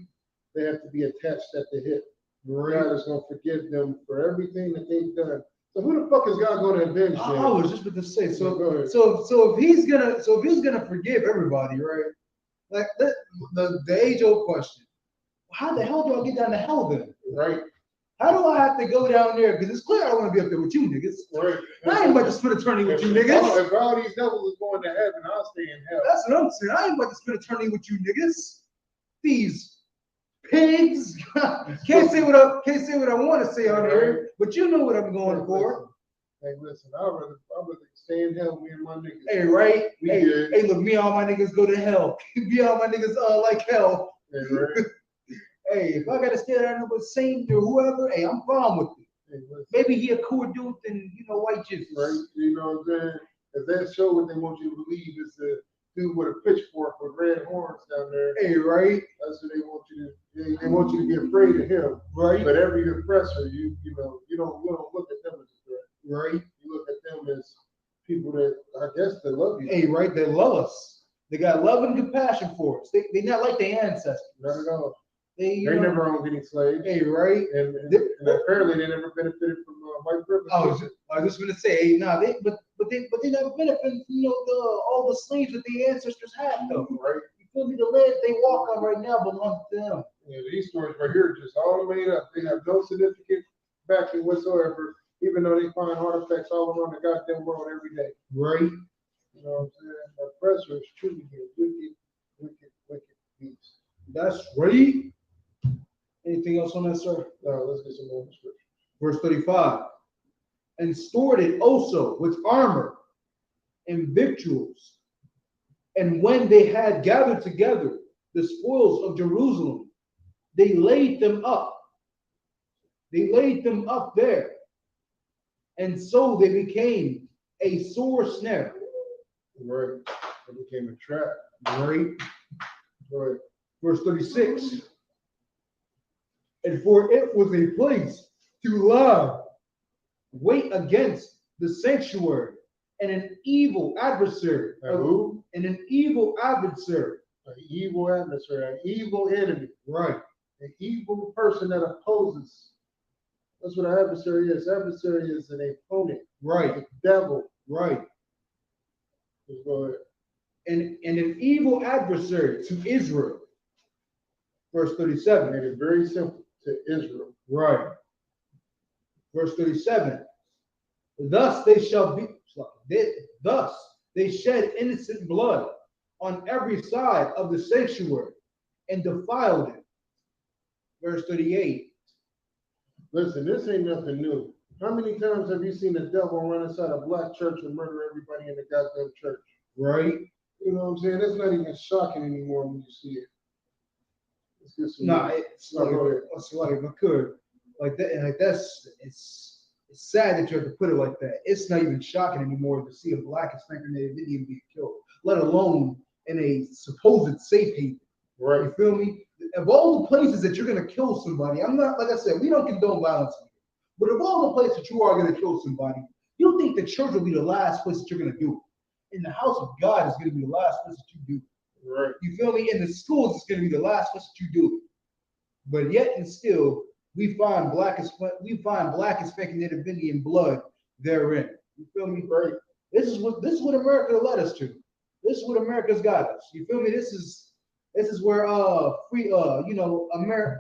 They have to be attached at the hip. Right. God is gonna forgive them for everything that they've done. So who the fuck is God going to avenge? I was just about to say. So if he's gonna forgive everybody, right? Like the age-old question: how the hell do I get down to hell then? Right. How do I have to go down there? Because it's clear I don't want to be up there with you niggas. Right. I ain't about to spend eternity with you niggas. If all these devils is going to heaven, I'll stay in hell. That's what I'm saying. I ain't about to spend eternity with you niggas. These pigs. can't say what I want to say on here, but you know what I'm going for. Hey, listen, I'd rather stay in hell, me and my niggas. Hey, right? Hey, look, me and all my niggas go to hell. Me and all my niggas like hell. Hey, right? Hey, if I gotta stay there with Saint or whoever, hey, I'm fine with it. Hey, maybe he a cooler dude than white Jesus. Right? You know what I'm saying? If that show what they want you to believe is the dude with a pitchfork with red horns down there. Hey, right? That's what they want you to. They want you to be afraid of him. Right. But every oppressor, you don't look at them as a threat. Right. You look at them as people that I guess they love you. Hey, right? They love us. They got love and compassion for us. They not like their ancestors. Not at all. They never owned any slaves. Hey, right? And apparently they never benefited from white privilege. I was just gonna say, hey, nah, they never benefited from all the slaves that the ancestors had though. Right. You feel me? The land they walk on right now belongs to them. Yeah, these stories right here are just all made up. They have no significant backing whatsoever, even though they find artifacts all around the goddamn world every day. Right. You know what I'm saying? Oppressors truly wicked beasts. That's right. Anything else on that, sir? No, let's get some more scripture. Verse 35. And stored it also with armor and victuals. And when they had gathered together the spoils of Jerusalem, they laid them up. They laid them up there. And so they became a sore snare. Right. It became a trap. Right. Right. Verse 36. And for it was a place to lie, wait against the sanctuary, and an evil adversary. Who? And an evil adversary. An evil adversary, an evil enemy. Right. An evil person that opposes. That's what an adversary is. Adversary is an opponent. Right. The devil. Right. Let's go ahead. And an evil adversary to Israel. Verse 37. Made it very simple. To Israel. Right. Verse 37. Thus they shed innocent blood on every side of the sanctuary and defiled it. Verse 38. Listen, this ain't nothing new. How many times have you seen the devil run inside a black church and murder everybody in the goddamn church? Right. You know what I'm saying? That's not even shocking anymore when you see it. Nah, it's like if I could. Like that, like it's sad that you have to put it like that. It's not even shocking anymore to see a black Hispanic Native Indian being killed, let alone in a supposed safe haven. Right. You feel me? Of all the places that you're gonna kill somebody, I'm not, like I said, we don't condone violence here. But of all the places that you are gonna kill somebody, you think the church will be the last place that you're gonna do it. In the house of God is gonna be the last place that you do it. Right. You feel me? In the schools, it's gonna be the last place that you do it. But yet and still, we find black Hispanic Native Indian blood therein. You feel me? Right. This is what America led us to. This is what America's got us. You feel me? This is where free America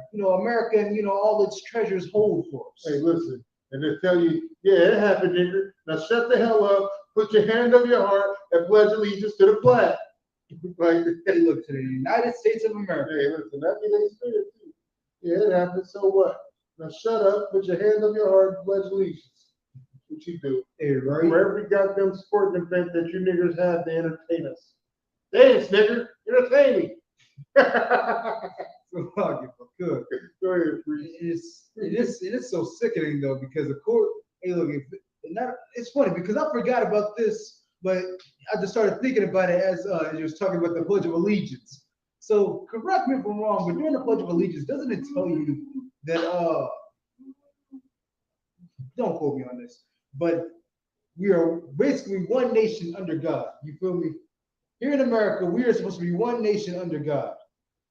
and all its treasures hold for us. Hey, listen, and they tell you, yeah, it happened, nigga. Now shut the hell up, put your hand over your heart, and pledge allegiance to the flag. Like, Hey, look, to the United States of America. hey, listen, that be their spirit too. Yeah, it happened. So what? Now shut up, put your hand over your heart, and pledge allegiance. That's what you do. Hey, right? For every goddamn sporting event that you niggers have to entertain us. Dance, nigger, entertain me. So fuck if I could. Go ahead, please. It is so sickening though, because of course, hey, look, it's funny because I forgot about this, but I just started thinking about it as you was talking about the Pledge of Allegiance. So correct me if I'm wrong, but during the Pledge of Allegiance, doesn't it tell you that don't quote me on this, but we are basically one nation under God. You feel me? Here in America, we are supposed to be one nation under God.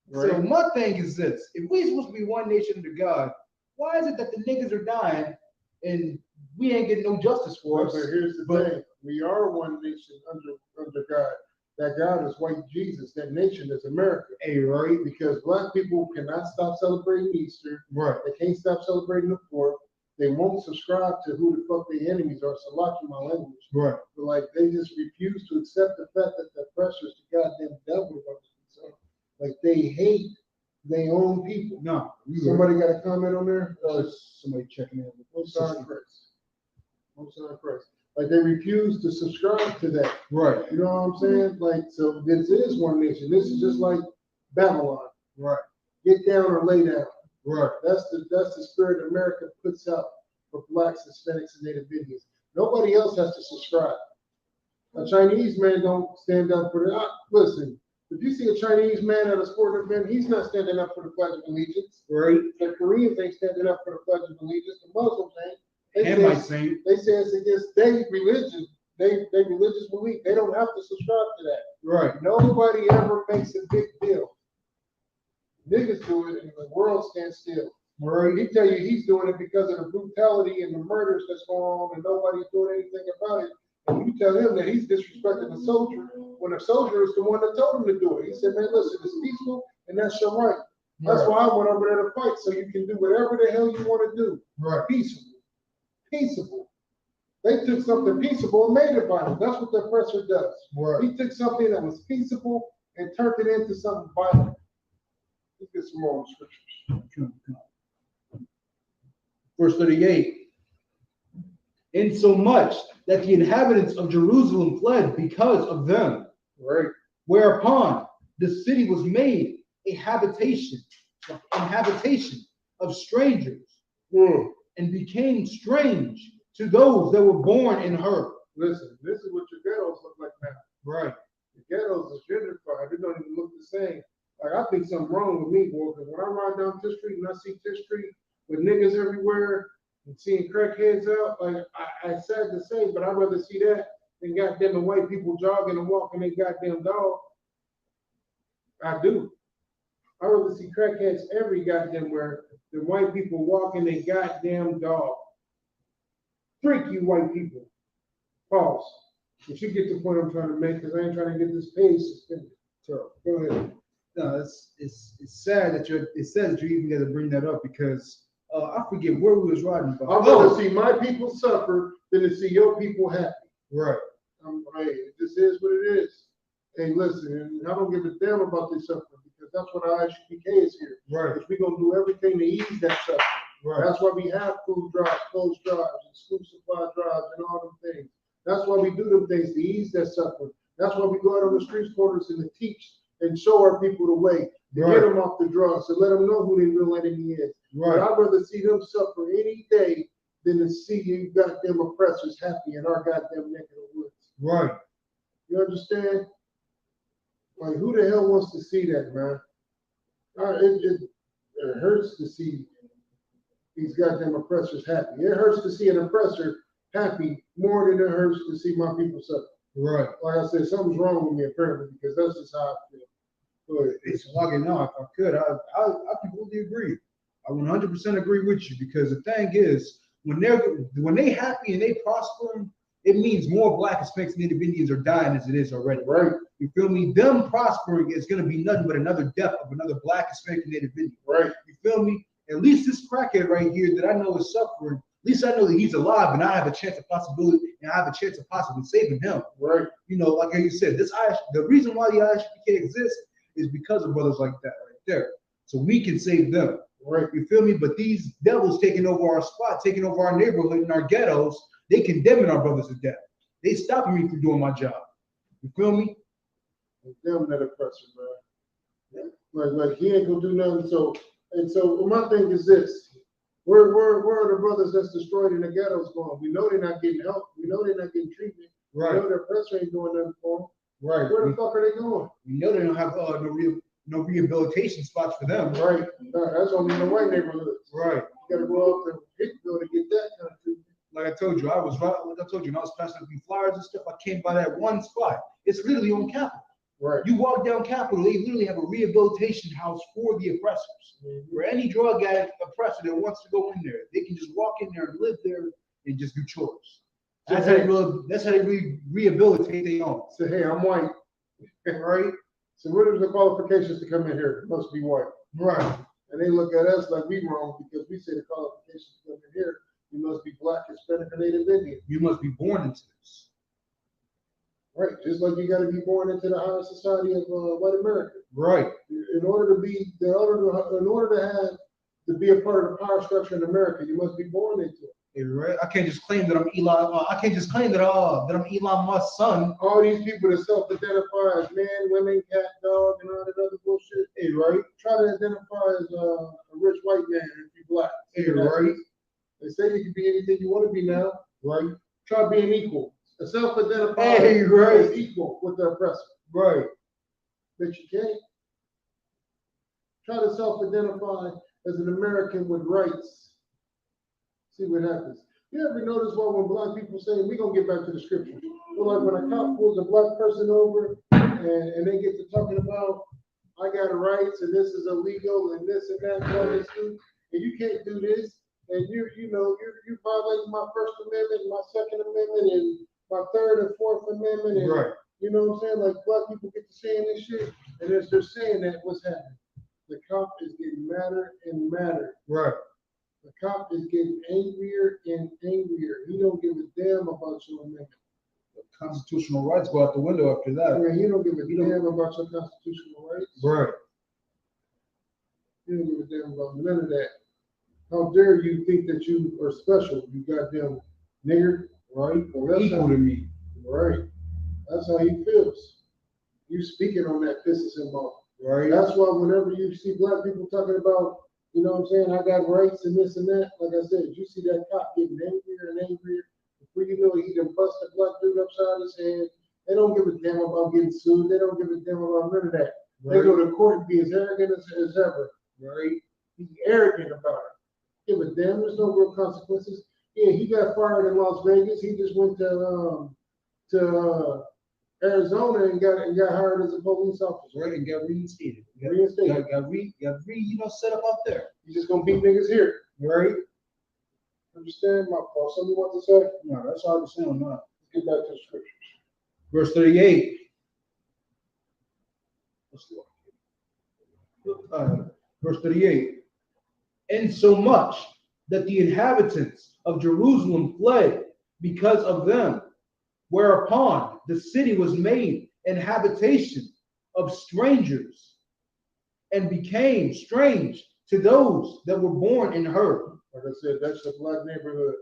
Right. So my thing is this: if we're supposed to be one nation under God, why is it that the niggas are dying and we ain't getting no justice for us? But here's the thing: we are one nation under God. That God is white Jesus. That nation is America. Hey, right? Because black people cannot stop celebrating Easter. Right. They can't stop celebrating the 4th. They won't subscribe to who the fuck their enemies are. So lock in my language. Right. But like they just refuse to accept the fact that the pressures the goddamn devil. So, like they hate their own people. No. Somebody got a comment on there? Somebody checking in. Most High Christ. Most High Christ. Like they refuse to subscribe to that. Right. You know what I'm saying? Like, so this is one nation. This is just like Babylon. Right. Get down or lay down. Right. That's the spirit America puts out for blacks, Hispanics, and Native Indians. Nobody else has to subscribe. A Chinese man don't stand up for that. Listen, if you see a Chinese man at a sporting event, he's not standing up for the Pledge of Allegiance. Right. The Koreans ain't standing up for the Pledge of Allegiance. The Muslims ain't. They say it's against their religion, they religious belief. They don't have to subscribe to that. Right. Nobody ever makes a big deal. Niggas do it and the world stands still. Right. He tell you he's doing it because of the brutality and the murders that's going on and nobody's doing anything about it. And you tell him that he's disrespecting the soldier when the soldier is the one that told him to do it. He said, man, listen, it's peaceful and that's your right. That's why I went over there to fight, so you can do whatever the hell you want to do. Right. Peaceable. They took something peaceable and made it violent. That's what the oppressor does. Right. He took something that was peaceable and turned it into something violent. Let's get some more scriptures. Verse 38. Insomuch that the inhabitants of Jerusalem fled because of them. Right. Whereupon the city was made a habitation of strangers, and became strange to those that were born in her. Listen, this is what your ghettos look like now. Right. The ghettos are gentrified. They don't even look the same. Like, I think something wrong with me, boy, because when I ride down 10th Street and I see 10th Street with niggas everywhere and seeing crackheads out, like, I sad to say, but I'd rather see that than goddamn the white people jogging and walking their goddamn dog. I do. I'd rather see crackheads every goddamn where than white people walking their goddamn dog. Freaky white people. Pause. But you get the point I'm trying to make because I ain't trying to get this page suspended. So go ahead. No, it's sad that you even got to bring that up because I forget where we was riding about. I'd rather see my people suffer than to see your people happy. Right. Hey, it just is what it is. Hey, listen, and I don't give a damn about this suffering because that's what our ISUPK is here. Right. Because we're going to do everything to ease that suffering. Right. That's why we have food drives, clothes drives, and school supply drives, and all them things. That's why we do them things to ease that suffering. That's why we go out on the street corners and to teach and show our people the way, to get them off the drugs, to let them know who their real enemy is. But I'd rather see them suffer any day than to see you goddamn oppressors happy in our goddamn neck of the woods. Right. You understand? Like, who the hell wants to see that, man? It hurts to see these goddamn oppressors happy. It hurts to see an oppressor happy more than it hurts to see my people suffer. Right. Like I said, something's wrong with me apparently because that's just how I feel. But It's lucky now. If I could, I completely agree. I 100% agree with you because the thing is, when they happy and they prospering, it means more Black, Hispanics, and Native Indians are dying as it is already. right, You feel me? Them prospering is going to be nothing but another death of another Black, Hispanic, and Native Indian. right. You feel me? At least this crackhead right here that I know is suffering, at least I know that he's alive and I have a chance of possibility and I have a chance of possibly saving him. Right. You know, like you said, the reason why the ISPK exists is because of brothers like that right there. So we can save them. Right. You feel me? But these devils taking over our spot, taking over our neighborhood and our ghettos, they condemning our brothers to death. They stopping me from doing my job. You feel me? Damn that oppressor, man. Like he ain't gonna do nothing. So my thing is this: where are the brothers that's destroyed in the ghettos going? We know they're not getting help. We know they're not getting treatment. Right. We know the oppressor ain't doing nothing for them. Right. Where the fuck are they going? We know they don't have no rehabilitation spots for them. Right. No, that's only in the white neighborhoods. Right. You gotta go up to Hicksville to get that kind of treatment. Like I told you, when I was passing up these flyers and stuff, I came by that one spot. It's literally on Capitol. Right. You walk down Capitol, they literally have a rehabilitation house for the oppressors. Mm-hmm. Where any drug addict, oppressor that wants to go in there, they can just walk in there and live there and just do chores. That's how they really rehabilitate their own. Say, hey, I'm white. Right? So what are the qualifications to come in here? It must be white. Right. And they look at us like we wrong because we say the qualifications to come in here, you must be Black, Hispanic, or Native Indian. You must be born into this. Right. Just like you got to be born into the higher society of white America. Right. In order to be a part of the power structure in America, you must be born into it. Right. I can't just claim that I'm Elon. I can't just claim that I'm Elon Musk's son. All these people that self-identify as man, women, cat, dog, and all that other bullshit. Hey, right. Try to identify as a rich white man if you're Black. Hey, right. They say you can be anything you want to be now. Right. Try being equal. A self-identify right. is equal with the oppressor. Right. But you can't. Try to self-identify as an American with rights. See what happens. You ever notice when Black people say, we're going to get back to the scripture. But like when a cop pulls a Black person over and they get to talking about, I got rights and this is illegal and this and that, and you can't do this. And you're violating my First Amendment, my Second Amendment, and my Third and Fourth Amendment. And, right. You know what I'm saying? Like Black people get to saying this shit. And as they're saying that, what's happening? The cop is getting madder and madder. Right. The cop is getting angrier and angrier. He don't give a damn about your amendment. The constitutional rights go out the window after that. Yeah, he don't give a damn about your constitutional rights. Right. He don't give a damn about none of that. How dare you think that you are special? You goddamn nigger, right? Well, that's equal to me. Right. That's how he feels. You speaking on that pisses him off. Right. That's why whenever you see Black people talking about, you know what I'm saying, I got rights and this and that, like I said, you see that cop getting angrier and angrier. Before you know it, he done bust a Black dude upside his head. They don't give a damn about getting sued. They don't give a damn about none of that. Right. They go to court and be as arrogant as ever. Right? He's arrogant about it. Give a damn. There's no real consequences. Yeah, he got fired in Las Vegas. He just went to Arizona and got hired as a police officer. Right, and got reinstated. Got set up out there. You just gonna beat niggas here. Right? Understand my fault. Something you want to say? No, that's all I'm saying. No. Let's get back to the scriptures. Verse 38. Verse 38. And so much that the inhabitants of Jerusalem fled because of them, whereupon the city was made an habitation of strangers and became strange to those that were born in her. Like I said, that's a Black neighborhood.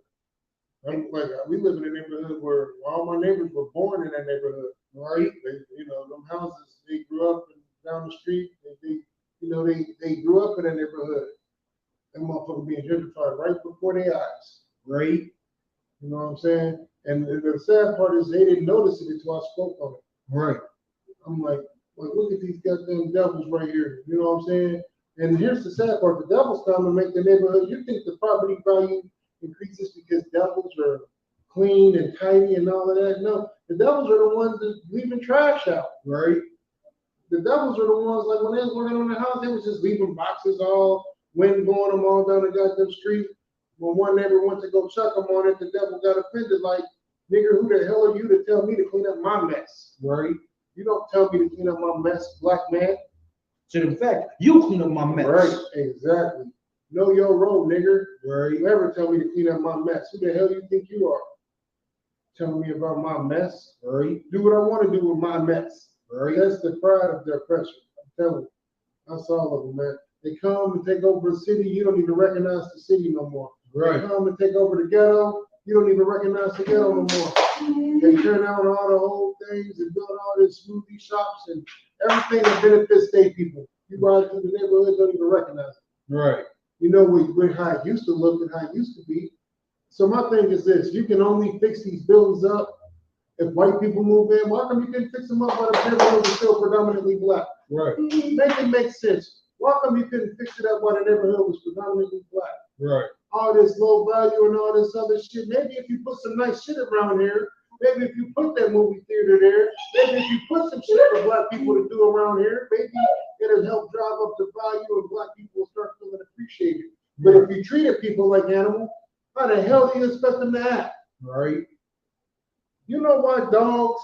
We live in a neighborhood where all my neighbors were born in that neighborhood, right? Them houses, they grew up down the street. They grew up in that neighborhood. That motherfucker being gentrified right before their eyes. Right? You know what I'm saying? And the sad part is they didn't notice it until I spoke on it. Right. I'm like, look at these goddamn devils right here. You know what I'm saying? And here's the sad part: the devils come to make the neighborhood. You think the property value increases because devils are clean and tidy and all of that? No, the devils are the ones that leaving trash out. Right. The devils are the ones like when they was working on the house, they was just leaving boxes all, wind blowing them all down the goddamn street. When one neighbor went to go check them on it, the devil got offended, like, nigga, who the hell are you to tell me to clean up my mess? Right. You don't tell me to clean up my mess, black man. So in fact, you clean up my mess. Right, exactly. Know your role, nigger. Right. You ever tell me to clean up my mess? Who the hell you think you are? Telling me about my mess? Right. Do what I want to do with my mess. Right. That's the pride of their oppression. I'm telling you. That's all of them, man. They come and take over the city, you don't even recognize the city no more. Right. They come and take over the ghetto, you don't even recognize the ghetto no more. They turn out all the old things and build all these smoothie shops and everything that benefits state people. You ride through the neighborhood, don't even recognize it. Right. You know how it used to look and how it used to be. So my thing is this: you can only fix these buildings up if white people move in. Why come you can fix them up while the neighborhood is still predominantly black? Right. Make it make sense. Why come you couldn't fix it up while the neighborhood was predominantly black? Right. All this low value and all this other shit. Maybe if you put some nice shit around here, maybe if you put that movie theater there, maybe if you put some shit for black people to do around here, maybe it'll help drive up the value and black people will start feeling appreciated. But if you treated people like animals, how the hell do you expect them to act? Right. You know why dogs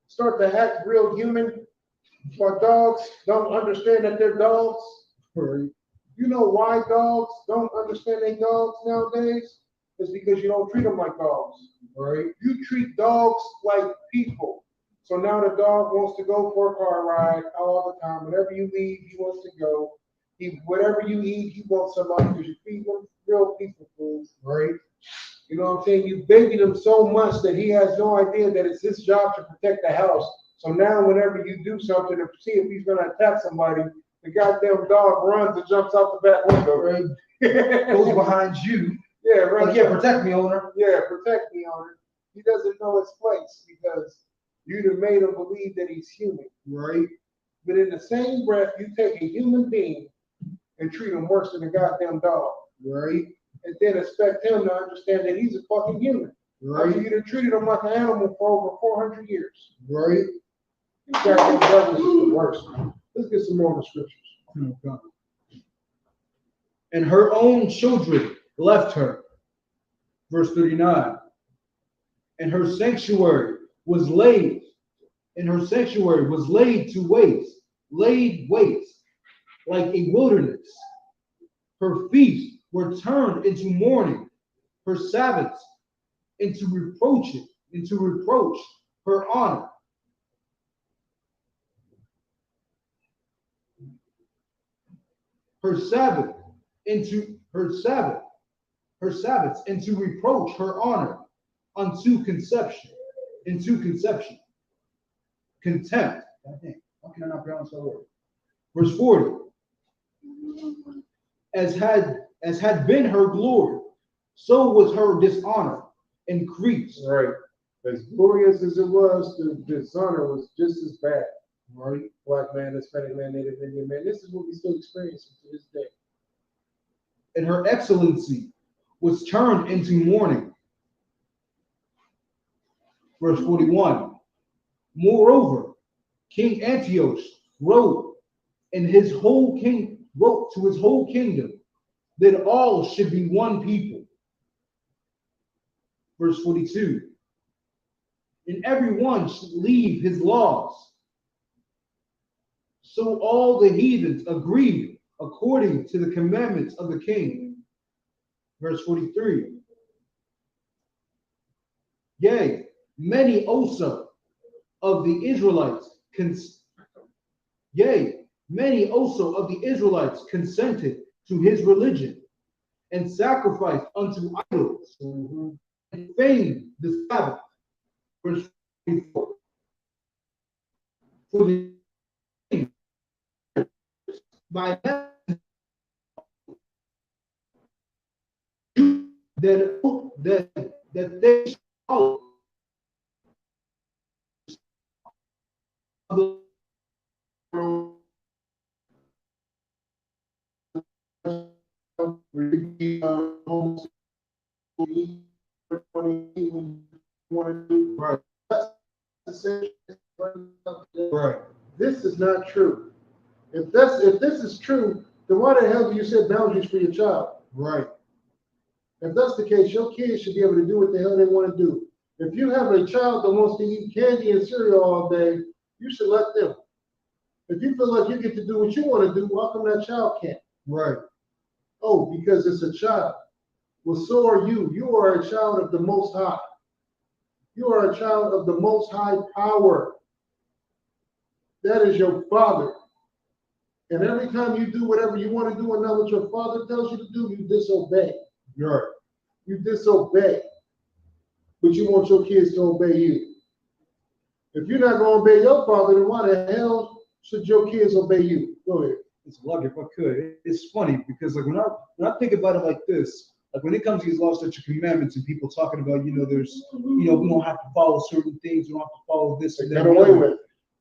start to act real human? Why dogs don't understand that they're dogs? Right. You know why dogs don't understand they dogs nowadays? It's because you don't treat them like dogs. Right. You treat dogs like people. So now the dog wants to go for a car ride all the time. Whenever you leave, he wants to go. Whatever you eat, he wants some of it because you feed him real people food. Right. You know what I'm saying? You baby him so much that he has no idea that it's his job to protect the house. So now whenever you do something to see if he's going to attack somebody, the goddamn dog runs and jumps out the back window. Right. Goes behind you. Yeah, right. Like, yeah, protect me, owner. Yeah, protect me, owner. He doesn't know his place because you done made him believe that he's human. Right. But in the same breath, you take a human being and treat him worse than a goddamn dog. Right. And then expect him to understand that he's a fucking human. Right. After you done treated him like an animal for over 400 years. Right. You goddamn devils is the worst, man. Let's get some more of the scriptures. Okay. And her own children left her. Verse 39. And her sanctuary was laid. And her sanctuary was laid waste, like a wilderness. Her feasts were turned into mourning, her Sabbaths into reproach, her honor. Her Sabbaths into reproach, her honor, into contempt. How can I not pronounce that word? Verse 40. As had been her glory, so was her dishonor increased. Right. As glorious as it was, the dishonor was just as bad. Right. Black man, Hispanic man, Native Indian man. This is what we still experiencing to this day. And her excellency was turned into mourning. Verse 41. Moreover, King Antiochus wrote to his whole kingdom that all should be one people. Verse 42. And everyone should leave his laws. So all the heathens agreed according to the commandments of the king. Verse 43. Yea, many also of the Israelites consented to his religion and sacrificed unto idols and feigned the Sabbath. Verse 44. For the by that they should follow. Right. Right. This is not true. If this is true, then why the hell do you set boundaries for your child? Right. If that's the case, your kids should be able to do what the hell they want to do. If you have a child that wants to eat candy and cereal all day, you should let them. If you feel like you get to do what you want to do, why come that child can't? Right. Oh, because it's a child. Well, so are you. You are a child of the Most High. You are a child of the Most High power. That is your father. And every time you do whatever you want to do and not what your father tells you to do, you disobey. Right. You disobey. But you want your kids to obey you. If you're not going to obey your father, then why the hell should your kids obey you? Go ahead. It's lucky if I could. It's funny because like when I think about it like this, like when it comes to these laws, statutes, commandments, and people talking about, there's, we don't have to follow certain things, we don't have to follow this and that. Done away with.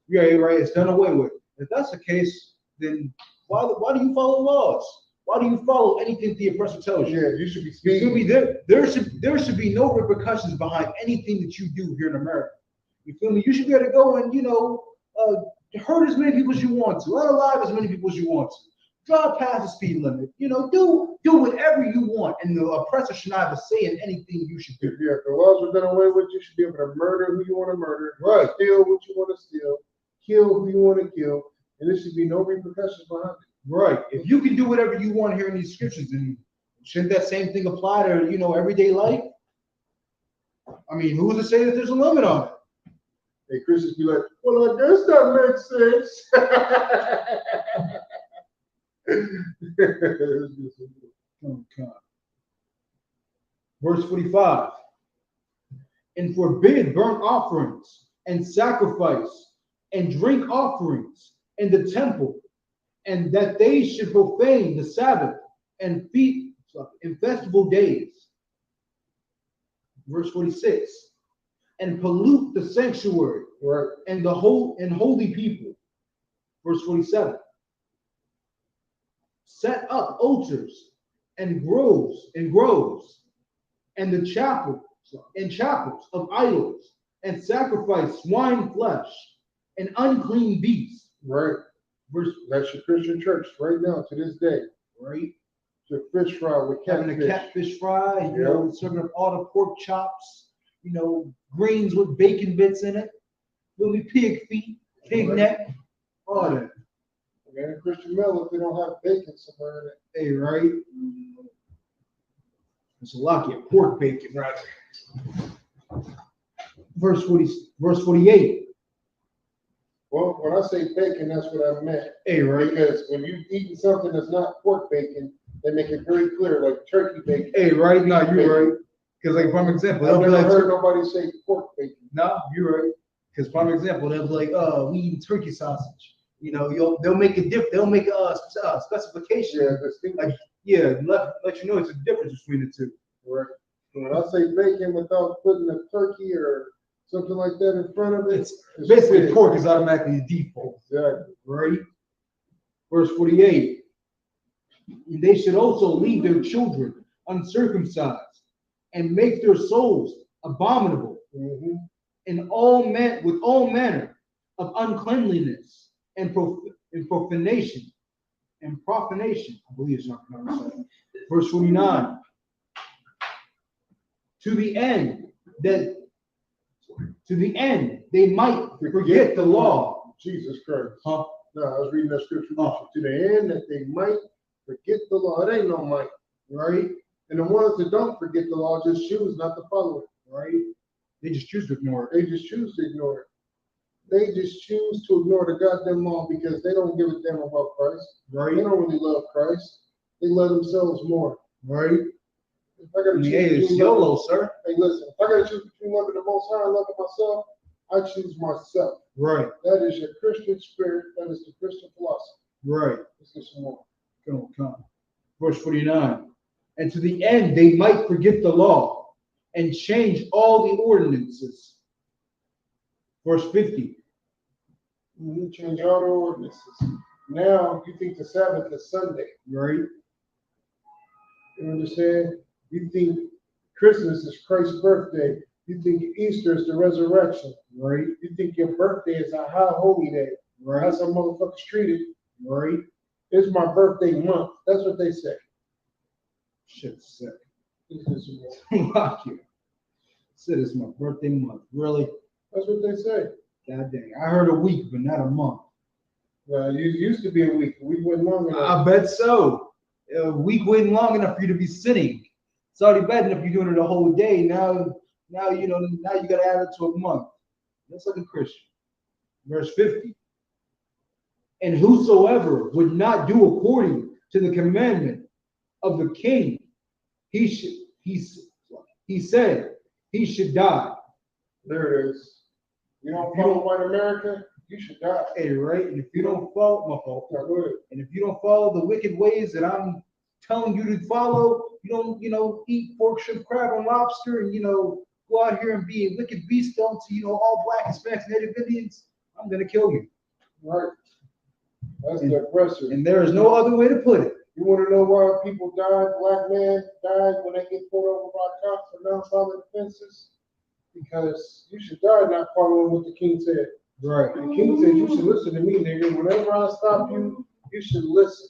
Yeah, you're right. It's done away with. If that's the case, then why do you follow laws? Why do you follow anything the oppressor tells you? Yeah, you should be speaking. There should be no repercussions behind anything that you do here in America. You feel me? You should be able to go and hurt as many people as you want to, unalive as many people as you want to, drive past the speed limit. Do whatever you want, and the oppressor should not have a say in anything you should do. If the laws were done away with, you should be able to murder who you want to murder, right? Steal what you want to steal, kill who you want to kill, and there should be no repercussions behind it. Right. If you can do whatever you want here in these scriptures, then shouldn't that same thing apply to everyday life? I mean, who's to say that there's a limit on it? Hey, Christians be like, well, I guess that makes sense. Okay. Verse 45. And forbid burnt offerings and sacrifice and drink offerings in the temple, and that they should profane the Sabbath and festival days. Verse 46. And pollute the sanctuary, right, and holy people. Verse 47. Set up altars and groves, and the chapels of idols, and sacrifice swine flesh and unclean beasts. Right. That's your Christian church right now to this day. Right. It's a fish fry with catfish. Having a catfish fry, serving up all the pork chops, greens with bacon bits in it, really pig feet, pig neck, all that. And a Christian meal if they don't have bacon somewhere in it. Hey, right? It's a lucky pork bacon, rather. Verse 48. Well, when I say bacon, that's what I meant. Hey, right? Because when you're eating something that's not pork bacon, they make it very clear, like turkey bacon. Hey, right? No, you're right. Because, like, prime example, I've never heard nobody say pork bacon. No, you're right. Because, prime example, they'll be like, we eat turkey sausage. They'll make a specification. Yeah, let you know it's a difference between the two. Right. When I say bacon without putting a turkey or something like that in front of it, it's basically pig. Pork is automatically the default. Exactly. Right. Verse 48. They should also leave their children uncircumcised and make their souls abominable with all manner of uncleanliness and profanation. I believe it's not pronounced. Verse 49. To the end they might forget the law. Jesus Christ. Huh? No, I was reading that scripture. To the end that they might forget the law. It ain't no might, right? And the ones that don't forget the law just choose not to follow it, right? They just choose to ignore it. They just choose to ignore it. They just choose to ignore the goddamn law because they don't give a damn about Christ. Right. They don't really love Christ. They love themselves more. Right. If I gotta choose it's YOLO, sir. Hey, listen, if I gotta choose between loving the Most High and loving myself, I choose myself. Right. That is your Christian spirit. That is the Christian philosophy. Right. Let's get some more. Come. Verse 49. and to the end they might forget the law and change all the ordinances. Verse 50. You change all the ordinances. Now you think the Sabbath is Sunday. Right? You understand? You think Christmas is Christ's birthday. You think Easter is the resurrection. Right? You think your birthday is a high holy day. Right? That's how motherfuckers treat it. Right? It's my birthday month. That's what they say. Shit's sick. That's Fuck you. Said it's my birthday month. Really? what they say. God dang. I heard a week, but not a month. Well, it used to be a week. A week wasn't long enough. I bet so. A week wasn't long enough for you to be sinning. It's already bad enough you're doing it a whole day. Now you gotta add it to a month. That's like a Christian. Verse 50. And whosoever would not do according to the commandment of the king, he said he should die. There it is. You don't follow white America, you should die. Hey, right? And if you don't follow my fault, Now, go ahead. and if you don't follow the wicked ways that I'm telling you to follow, you don't, eat pork, shrimp, crab, and lobster, and go out here and be a wicked beast to all black, Hispanics, Native Indians, I'm gonna kill you. Right. That's the oppressor. And there is no other way to put it. You want to know why people died? Black men died when they get pulled over by cops for non-violent offenses? Because you should die not following what the king said. Right. The king said you should listen to me, nigga. Whenever I stop you, you should listen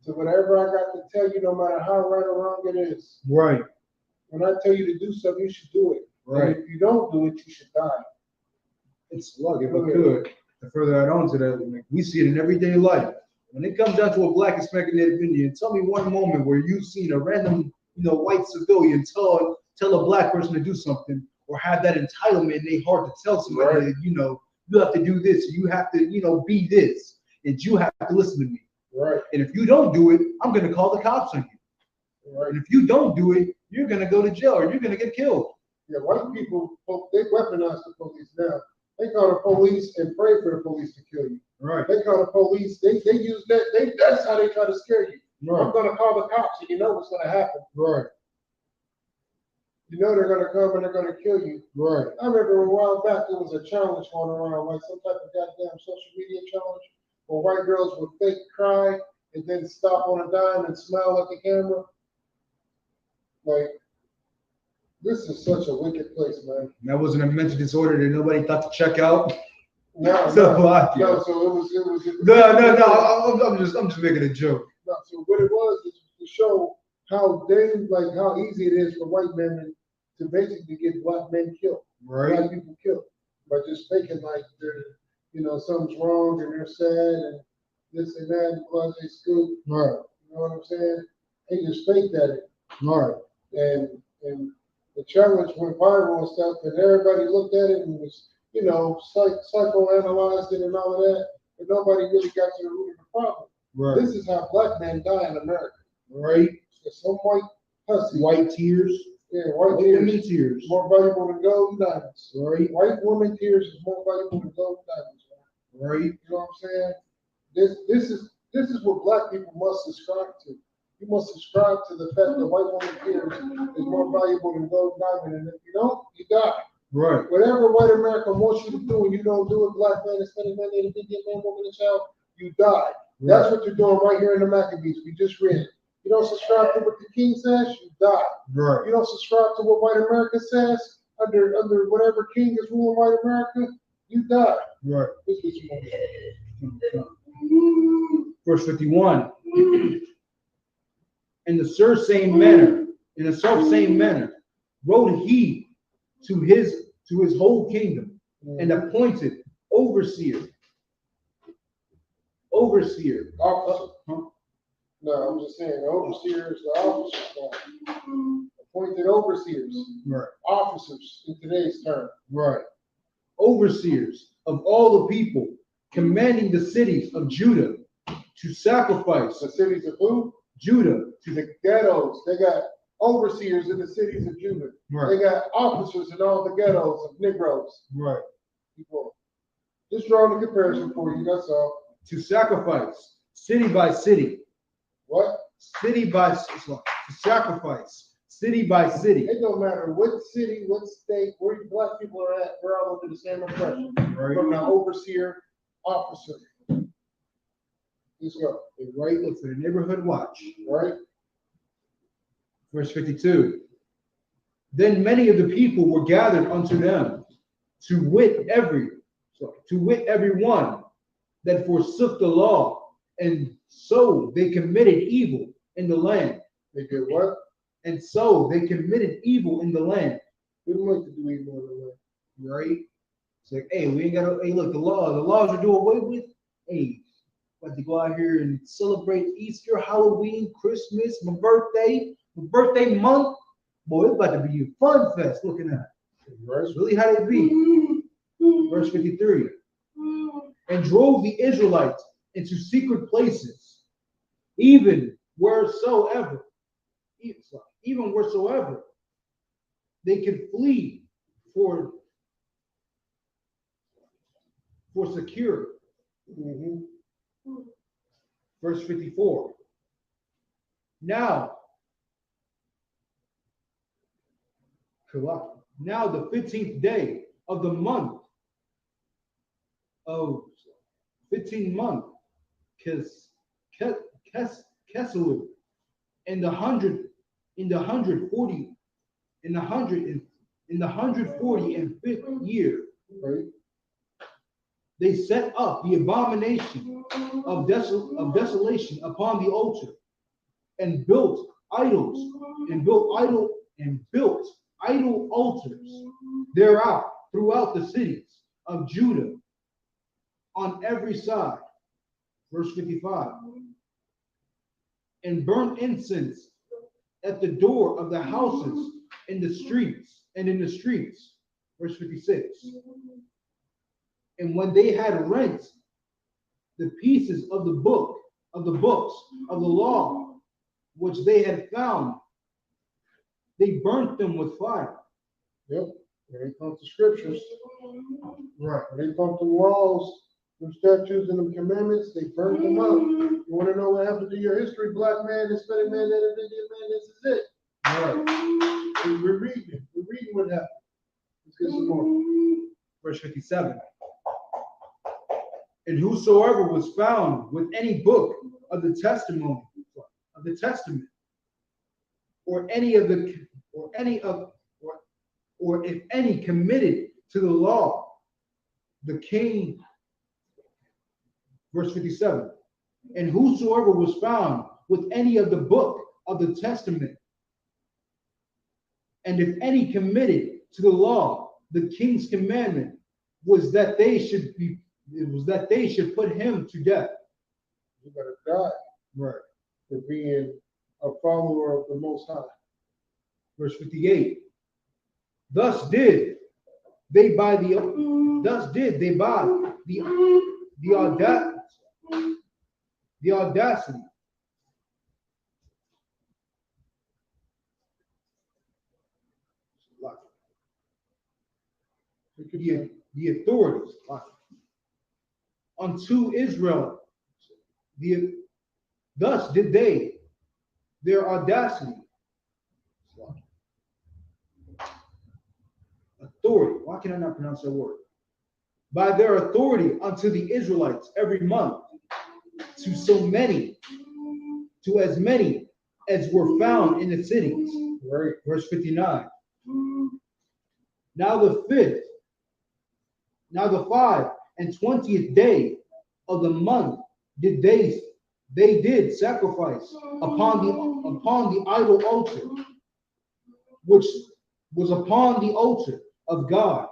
to whatever I got to tell you, no matter how right or wrong it is. Right. When I tell you to do something, you should do it. Right. And if you don't do it, you should die. It's look, if we could, to further add on to that, we see it in everyday life. When it comes down to a black, Hispanic, Native Indian, tell me one moment where you've seen a random, white civilian tell a black person to do something, or have that entitlement in their heart to tell somebody that, you have to do this, you have to, be this, and you have to listen to me. Right. And if you don't do it, I'm going to call the cops on you. Right. And if you don't do it, you're going to go to jail or you're going to get killed. Yeah, white people, they weaponize the police now. They call the police and pray for the police to kill you. Right. They call the police, they use that, that's how they try to scare you. Right. I'm going to call the cops and you know what's going to happen. Right. You know they're going to come and they're going to kill you. Right. I remember a while back there was a challenge going around, like some type of goddamn social media challenge, where white girls would fake cry and then stop on a dime and smile at the camera. Like, this is such a wicked place, man. That wasn't a mental disorder that nobody thought to check out. No, So it was. No. I'm just making a joke. No, so what it was is to show how easy it is for white men to basically get black men killed, black people killed, by just faking like they're, something's wrong and they're sad and this and that and plus they scoop. Right. You know what I'm saying? They just faked at it. Right. And the challenge went viral and stuff, and everybody looked at it and was, psychoanalyzed it and all of that, but nobody really got to the root of the problem. Right. This is how black men die in America. Right. There's some white pussy. White tears. Yeah, white tears. Women tears. More valuable than gold and diamonds. Right. White woman tears is more valuable than gold and diamonds. Right. You know what I'm saying? This is what black people must subscribe to. You must subscribe to the fact that white woman tears is more valuable than gold and diamond, and if you don't, you die. Right. Whatever white America wants you to do and you don't do it, black man, Hispanic man, Native Indian man, woman, and child, you die. That's what you're doing right here in the Maccabees. We just read it. You don't subscribe to what the king says, you die. Right. You don't subscribe to what white America says, under whatever king is ruling white America, you die. Right. This is what you want to do. Verse 51. In the self-same manner, wrote he to his whole kingdom, and appointed overseer. Officer. No, I'm just saying, the overseer is the officer. Appointed overseers. Right. Officers in today's term. Right. Overseers of all the people, commanding the cities of Judah to sacrifice. The cities of who? Judah. To the ghettos. They got overseers in the cities of Judah. Right. They got officers in all the ghettos of Negroes. Right. People. Just drawing a comparison for you, that's all. To sacrifice city by city. What? City by to sacrifice, city by city. It don't matter what city, what state, where you black people are at, we're all under the same oppression. Right. From the overseer, officer. Let's go. Right, look for the neighborhood watch. Right? Verse 52. Then many of the people were gathered unto them, to wit every one that forsook the law, and so they committed evil in the land. They did what? And so they committed evil in the land. We don't like to do evil in the land. Right? It's like, hey, we ain't got to, hey, look, the laws are do away with. Hey, about to go out here and celebrate Easter, Halloween, Christmas, my birthday month. Boy, it's about to be a fun fest looking at it. That's really how they be. Verse 53. And drove the Israelites into secret places, even wheresoever they could flee for security. Verse 54. Now the 15th day of the month of 15th month, Keselu, in the 145th year, Right? they set up the abomination of desolation upon the altar, and built idols, and built idol altars throughout the cities of Judah on every side. Verse 55. And burnt incense at the door of the houses in the streets. Verse 56. And when they had rent the pieces of the books of the law which they had found, they burnt them with fire. Yep. When they come to scriptures, Right. when they come to laws, them statutes and them commandments, they burn them up. You want to know what happened to your history, black man, Hispanic man, Native Indian man? This is it. Right. We're reading it. We're reading what happened. Let's get some more. Verse 57. And whosoever was found with any book of the testimony of the testament, or if any committed to the law, the king. Verse 57. And whosoever was found with any of the book of the testament, and if any committed to the law, the king's commandment was that they should put him to death. You gotta die. Right. For being a follower of the Most High. Verse 58. Thus did they by the audacity. The authorities unto Israel. Thus did they their audacity. Authority. Why can I not pronounce that word? By their authority unto the Israelites every month, to as many as were found in the cities. Right. Verse 59. Now the 25th day of the month did they did sacrifice upon the idol altar, which was upon the altar of God.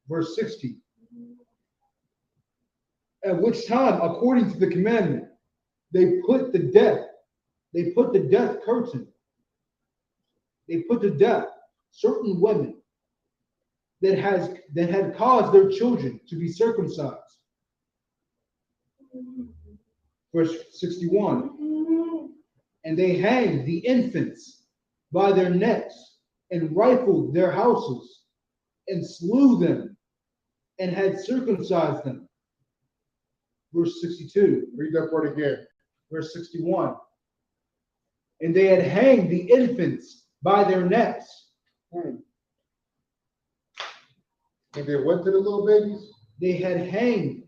Verse 60. At which time, according to the commandment, they put the death curtain. They put to death certain women that had caused their children to be circumcised. Verse 61. And they hanged the infants by their necks, and rifled their houses, and slew them, and had circumcised them. Verse 62. Read that part again. Verse 61. And they had hanged the infants by their necks. And they went to the little babies? They hanged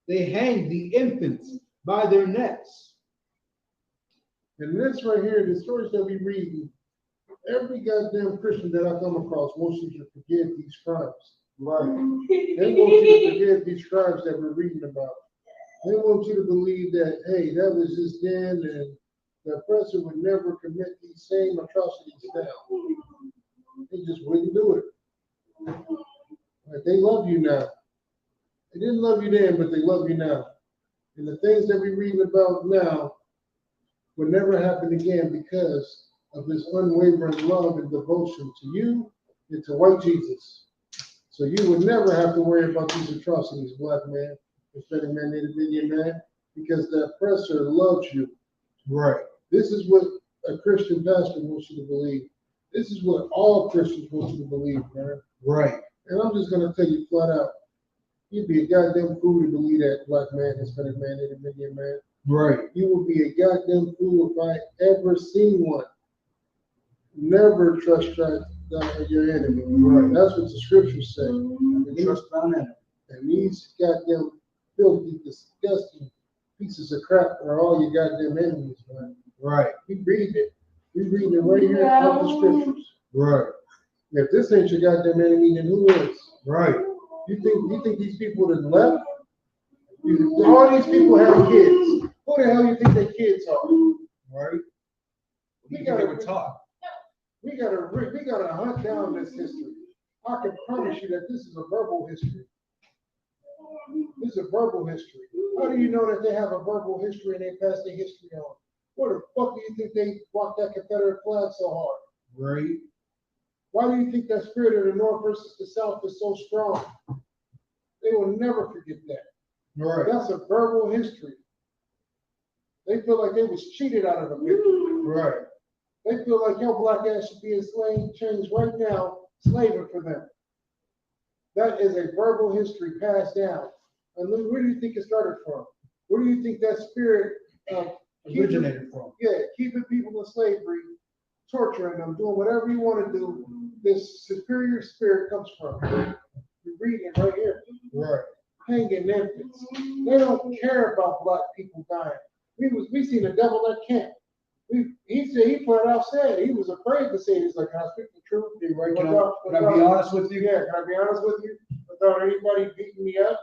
the infants by their necks. And this right here, the stories that we read, every goddamn Christian that I come across wants you to forgive these crimes. Right. They want you to forgive these crimes that we're reading about. They want you to believe that, hey, that was just then, and the oppressor would never commit these same atrocities now. They just wouldn't do it. Like, they love you now. They didn't love you then, but they love you now. And the things that we're reading about now would never happen again because of this unwavering love and devotion to you and to white Jesus. So you would never have to worry about these atrocities, black man, Hispanic man, Native Indian man, because the oppressor loves you. Right. This is what a Christian pastor wants you to believe. This is what all Christians want you to believe, man. Right. And I'm just gonna tell you flat out, you'd be a goddamn fool to believe that, black man, Hispanic man, Native Indian man. Right. You would be a goddamn fool if I ever seen one. Never trust your enemy. Right. That's what the scriptures say. Trust thine enemy. And these goddamn filthy, disgusting pieces of crap are all your goddamn enemies, man. Right. We read it. We reading it right here out the scriptures. Right. If this ain't your goddamn enemy, then who is? Right. You think these people that left? All these people have kids. Who the hell you think their kids are? Right. We gotta were taught. We gotta hunt down this history. I can promise you that this is a verbal history. This is a verbal history. How do you know that they have a verbal history and they pass their history on? What the fuck do you think they rock that Confederate flag so hard? Right. Why do you think that spirit of the North versus the South is so strong? They will never forget that. Right. That's a verbal history. They feel like they was cheated out of the victory. Right. They feel like your black ass should be in slave chains right now, slaving for them. That is a verbal history passed down. And where do you think it started from? Where do you think that spirit Originated from? Yeah, keeping people in slavery, torturing them, doing whatever you want to do. This superior spirit comes from. You're reading it right here. Right. Hanging infants. They don't care about black people dying. We seen the devil at camp. He flat out said he was afraid to say it. He's like, can I speak the truth? Right. Can I be honest with you? Yeah, can I be honest with you? Without anybody beating me up.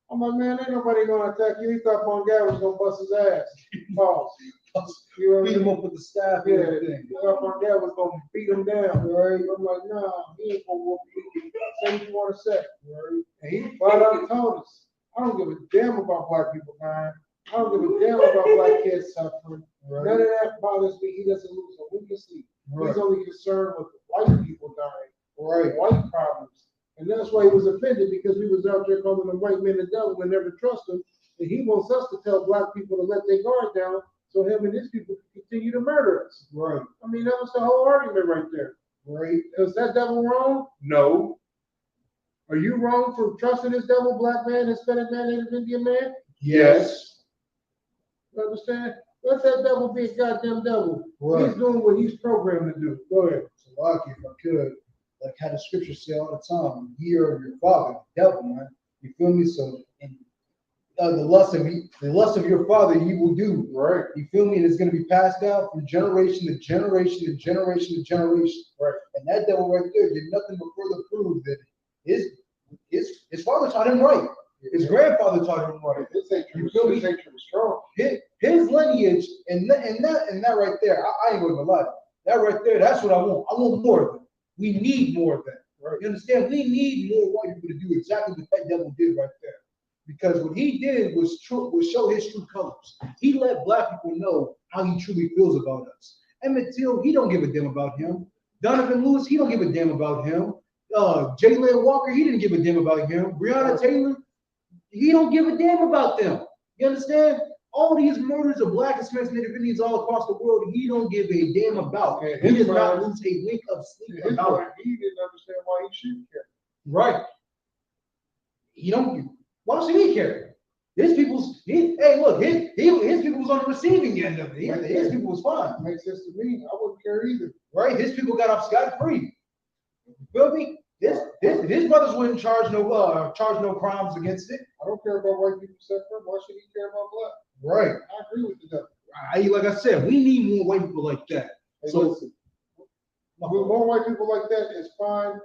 I'm like, man, ain't nobody gonna attack you. He thought Mongal was gonna bust his ass. Pause. You know, beat him up with the staff. Yeah, he thought Mongal was gonna beat him down. Right? I'm like, nah, he ain't gonna whoop you. Say what you want to say. Right? And he flat out told us, I don't give a damn about black people dying. I don't give a damn about black kids suffering. Right. None of that bothers me. He doesn't lose a wink of sleep. Right. He's only concerned with white people dying. Right. White problems. And that's why he was offended, because we was out there calling them white men the devil and never trust them. And he wants us to tell black people to let their guard down so him and his people can continue to murder us. Right. I mean, that was the whole argument right there. Right. Is that devil wrong? No. Are you wrong for trusting this devil, black man, Hispanic man, Native Indian man? Yes. You understand? Let that devil be a goddamn devil. Right. He's doing what he's programmed to do. Go ahead. So, Lucky, if I could, like how the scriptures say all the time, ye are of your father, the devil, man. You feel me? So, and the lust of your father you will do. Right. You feel me? And it's going to be passed down from generation to generation to generation to generation. Right. And that devil right there did nothing but further prove that his father taught him right. His grandfather taught him right. His hatred was strong. His lineage and that right there, I ain't gonna lie. That right there, that's what I want. I want more of it. We need more of that. Right. You understand? We need more white people to do exactly what that devil did right there. Because what he did was show his true colors. He let black people know how he truly feels about us. Emmett Till, he don't give a damn about him. Donovan Lewis, he don't give a damn about him. Jalen Walker, he didn't give a damn about him. Breonna Taylor, he don't give a damn about them. You understand? All these murders of black, Hispanics, Native Indians all across the world, he don't give a damn about. He does not lose a wink of sleep about it. He didn't understand why he shouldn't care. Right. He don't. Why should he care? His people's, hey, look, his people was on the receiving end of it. His people was fine. Makes sense to me. I wouldn't care either. Right? His people got off scot-free. You feel me? His brothers wouldn't charge no crimes against it. I don't care about white people separate. Why should he care about black? Right. I agree with you. Like I said, we need more white people like that. Hey, So listen, with more white people like that is fine,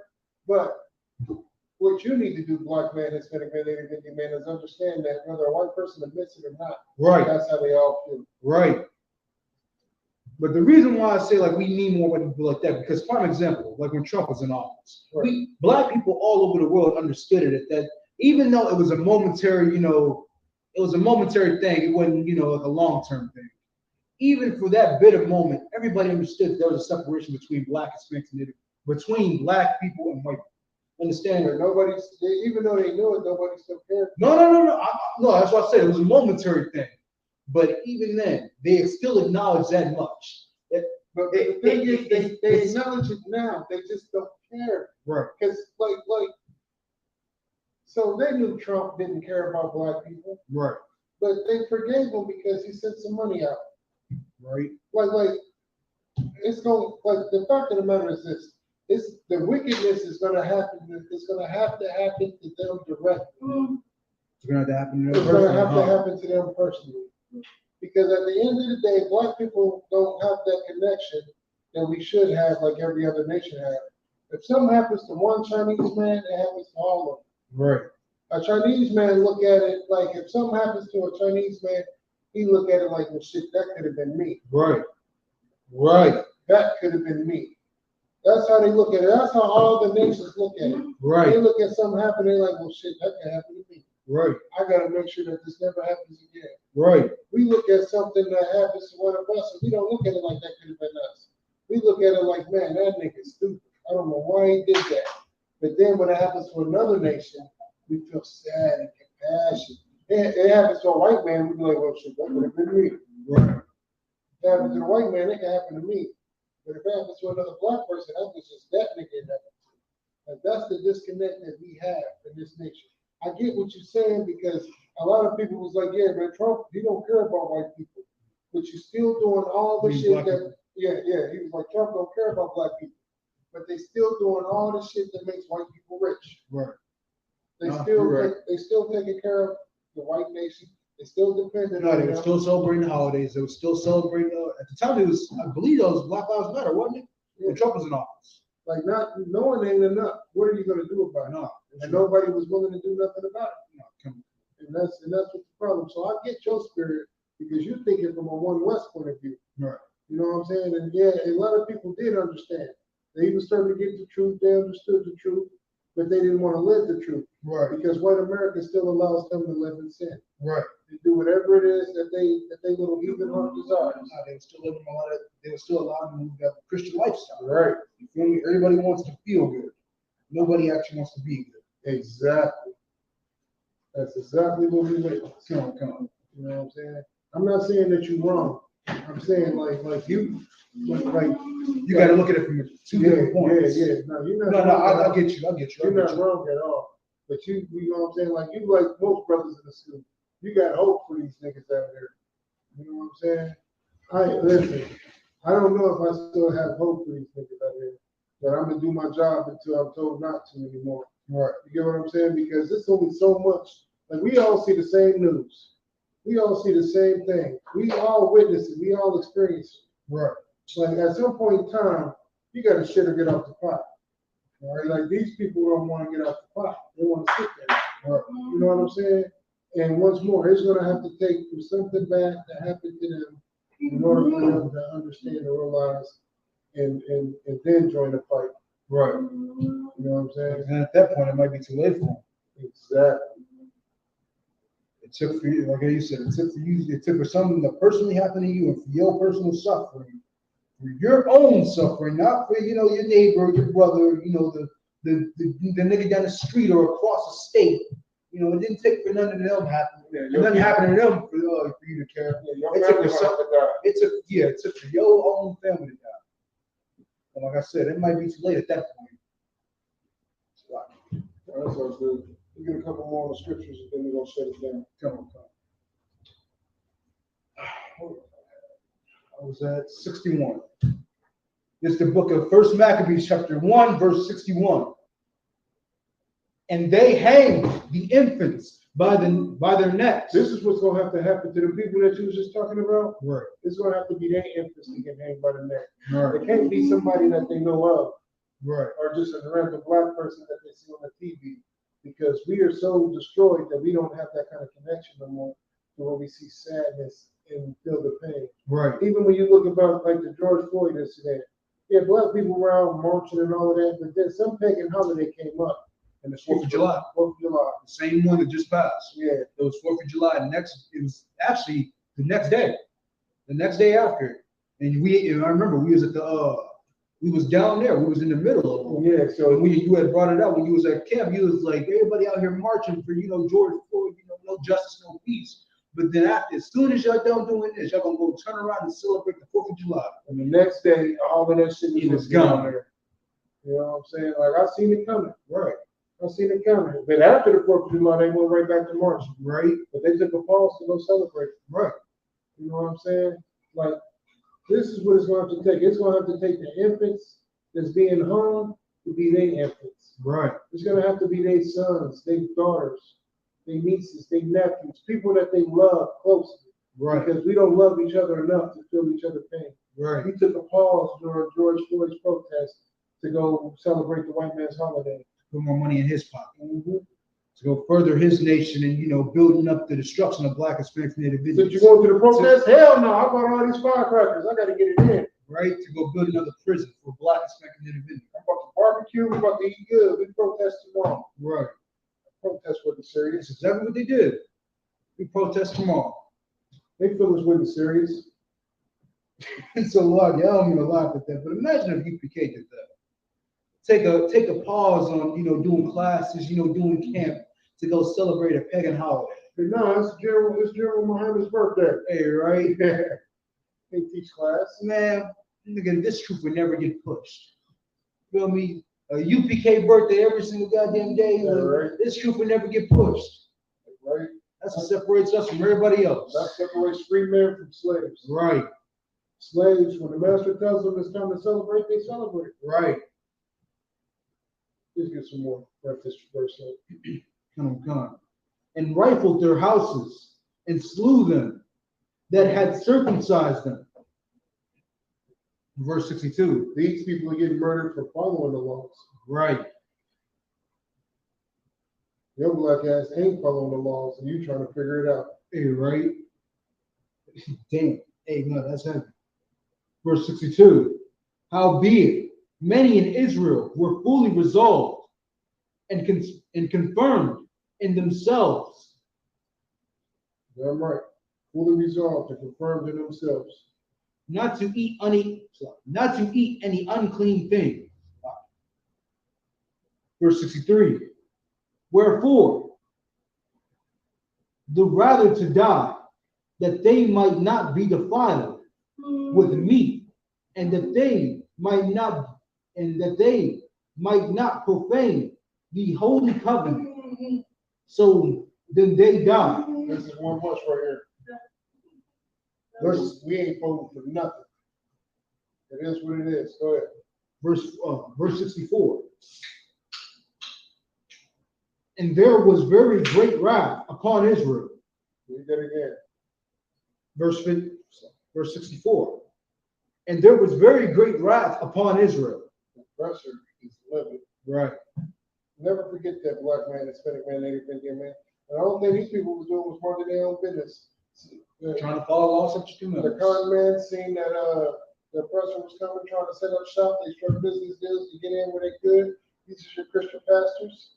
but what you need to do, black man, Hispanic man, Native Indian man, is understand that whether a white person admits it or not, right, that's how they all feel. right. But the reason why I say like we need more white people like that, because prime example, like when Trump was in office, Right. Black people all over the world understood it that even though it was a momentary, it was a momentary thing, it wasn't, like a long-term thing. Even for that bit of moment, everybody understood there was a separation between Black, Hispanics, and Native, between Black people and white people. Understand? But even though they knew it, nobody still cared. No. No, that's what I said. It was a momentary thing. But even then, they still acknowledge that much. But the thing is, they acknowledge it now. They just don't care. Right. Because, so they knew Trump didn't care about black people. Right. But they forgave him because he sent some money out. Right. It's going, the fact of the matter is this. The wickedness is going to happen. It's going to have to happen to them directly. It's going to have to happen to them It's going to have to happen to them personally. Because at the end of the day, black people don't have that connection that we should have like every other nation has. If something happens to one Chinese man, it happens to all of them. Right. A Chinese man look at it like if something happens to a Chinese man, he look at it like, well, shit, that could have been me. Right. Right. That could have been me. That's how they look at it. That's how all the nations look at it. Right. They look at something happen, they're like, well, shit, that could happen to me. Right. I got to make sure that this never happens again. Right. We look at something that happens to one of us, and we don't look at it like that could have been us. We look at it like, man, that nigga's stupid. I don't know why he did that. But then when it happens to another nation, we feel sad and compassion. It happens to a white man, we be like, well, shit, that could have been me. Right. If it happens to a white man, it can happen to me. But if it happens to another black person, that was just that nigga it happened to. And that's the disconnect that we have in this nation. I get what you're saying because a lot of people was like, yeah, man, Trump, he don't care about white people. But you're still doing all the shit that, he was like, Trump don't care about black people. But they still doing all the shit that makes white people rich. Right. They still taking care of the white nation. They still dependent on They were still celebrating the holidays. They were still celebrating, at the time, I believe it was Black Lives Matter, wasn't it? When Trump was in office. Like, not knowing ain't enough. What are you going to do about it? No. And nobody was willing to do nothing about it. No. And that's what's the problem. So I get your spirit because you're thinking from a One West point of view. Right. You know what I'm saying? And yeah, a lot of people did understand. They even started to get the truth. They understood the truth, but they didn't want to live the truth. Right. Because white America still allows them to live in sin. Right. To do whatever it is that they little heathen heart desires. They were still living they were still allowing them to have a Christian lifestyle. Right. You feel me? Everybody wants to feel good. Nobody actually wants to be good. Exactly. That's exactly what we live. Come on. You know what I'm saying? I'm not saying that you're wrong. I'm saying like you got to look at it from two different points. Yeah. No, you're not. No, I get you. You're not wrong at all. But you know what I'm saying? Like you, like most brothers in the school, you got hope for these niggas out here. You know what I'm saying? Listen. I don't know if I still have hope for these niggas out here, but I'm gonna do my job until I'm told not to anymore. Right. You get what I'm saying? Because there's only so much. Like we all see the same news. We all see the same thing. We all witness it. We all experience it. Right. Like at some point in time, you got to shit or get off the pot. All right. Like these people don't want to get off the pot. They want to sit there. Right. You know what I'm saying? And once more, it's going to have to take for something bad to happen to them in order for them to understand and realize and then join the fight. Right. You know what I'm saying? And at that point, it might be too late for them. Exactly. It took for you, like you said, it took for something that personally happened to you and for your personal suffering, for your own suffering, not for your neighbor, your brother, the nigga down the street or across the state. It didn't take for none of them happening. Nothing happened to them for you to care. It took for your own family to die. And like I said, it might be too late at that point. That's all good. We get a couple more on the scriptures and then we're gonna shut it down. Come on. I was at 61. It's the book of First Maccabees, chapter 1, verse 61. And they hanged the infants by their necks. This is what's gonna have to happen to the people that you was just talking about. Right. It's gonna have to be their infants to get hanged by the neck. Right. It can't be somebody that they know of, Right. or just a random black person that they see on the TV, because we are so destroyed that we don't have that kind of connection no more to where we see sadness and feel the pain. Right. Even when you look about like the George Floyd incident, yeah, black people were out marching and all of that, but then some pagan holiday came up. And the 4th of July. 4th of July. The same one that just passed. Yeah. It was 4th of July. It was actually the next day. The next day after. And I remember we was at we was down there. We was in the middle of it. Yeah, so You had brought it up when you was at camp. You was like, everybody out here marching for, George Floyd, no justice, no peace. But then as soon as y'all done doing this, y'all gonna go turn around and celebrate the 4th of July. and the next day, all of that shit was gone. there. You know what I'm saying? Like I seen it coming. Right. I seen it coming. But after the 4th of July, they went right back to March. Right. But they took a pause to go celebrate. Right. You know what I'm saying? Like, this is what it's going to have to take. It's going to have to take the infants that's being hung to be their infants. Right. It's going to have to be their sons, their daughters, their nieces, their nephews, people that they love closely. Right. Because we don't love each other enough to feel each other's pain. Right. We took a pause during George Floyd's protest to go celebrate the white man's holiday. Put more money in his pocket. Mm-hmm. To go further his nation and building up the destruction of Black, Hispanic, Native Since Indians. you going to the protest? Hell no! I bought all these firecrackers. I got to get it in. Right, to go build another prison for Black, Hispanic, Native Indians. I'm about to barbecue. We're about to eat good. We protest tomorrow. Right, Protest wasn't serious. that's exactly what they did. We protest tomorrow. They feel it wasn't serious. It's so long. I don't even laugh at that. But imagine if UPK did that. Take a pause on doing classes, doing camp to go celebrate a pagan holiday. But no, it's General Muhammad's birthday. Hey, right? They teach class. Man, nigga, this truth would never get pushed. Feel me? A UPK birthday every single goddamn day. Yeah, right. This truth would never get pushed. Right. That's what separates us from everybody else. That separates free men from slaves. Right, Slaves, when the master tells them it's time to celebrate, they celebrate. right. Let's get some more. Wrap this verse up. Come on. And rifled their houses and slew them that had circumcised them. Verse 62. These people are getting murdered for following the laws. Right. Your black ass ain't following the laws, and you trying to figure it out. Hey, right. Damn. Hey, no, that's heavy. Verse 62. Howbeit, many in Israel were fully resolved and confirmed in themselves. Damn right. Fully resolved to confirm to themselves. Not to eat any unclean thing. Verse 63. Wherefore, the rather to die, that they might not be defiled with meat, and that they might not profane the holy covenant. So then they die. This is one verse right here. We ain't voting for nothing. It is what it is. Go ahead. Verse 64. And there was very great wrath upon Israel. Read that again. Verse 64. And there was very great wrath upon Israel. The pressure is living. Right. Never forget that black man, Hispanic man, Native Indian man. And the only thing these people was doing was minding their own business. Trying to follow laws such as The con man seen that the oppressor was coming, trying to set up shop. They struck business deals to get in where they could. These are your Christian pastors.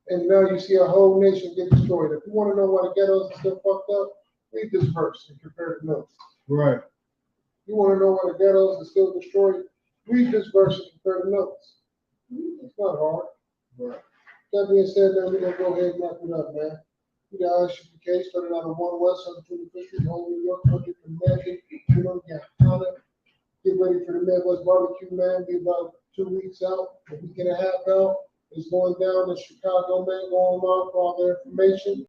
And now you see a whole nation get destroyed. If you want to know why the ghettos are still fucked up, read this verse and compare the notes. Right. You want to know why the ghettos are still destroyed? Read this verse and compare the notes. It's not hard. Right. That being said, now we're gonna go ahead and wrap it up, man. We got Isupk started out on 1 West on 25th Street, home New York, 100 Commanding, Guyana. Get ready for the Midwest barbecue, man. Be about 2 weeks out, a week and a half out. is going down in Chicago, man. Go online for all the information.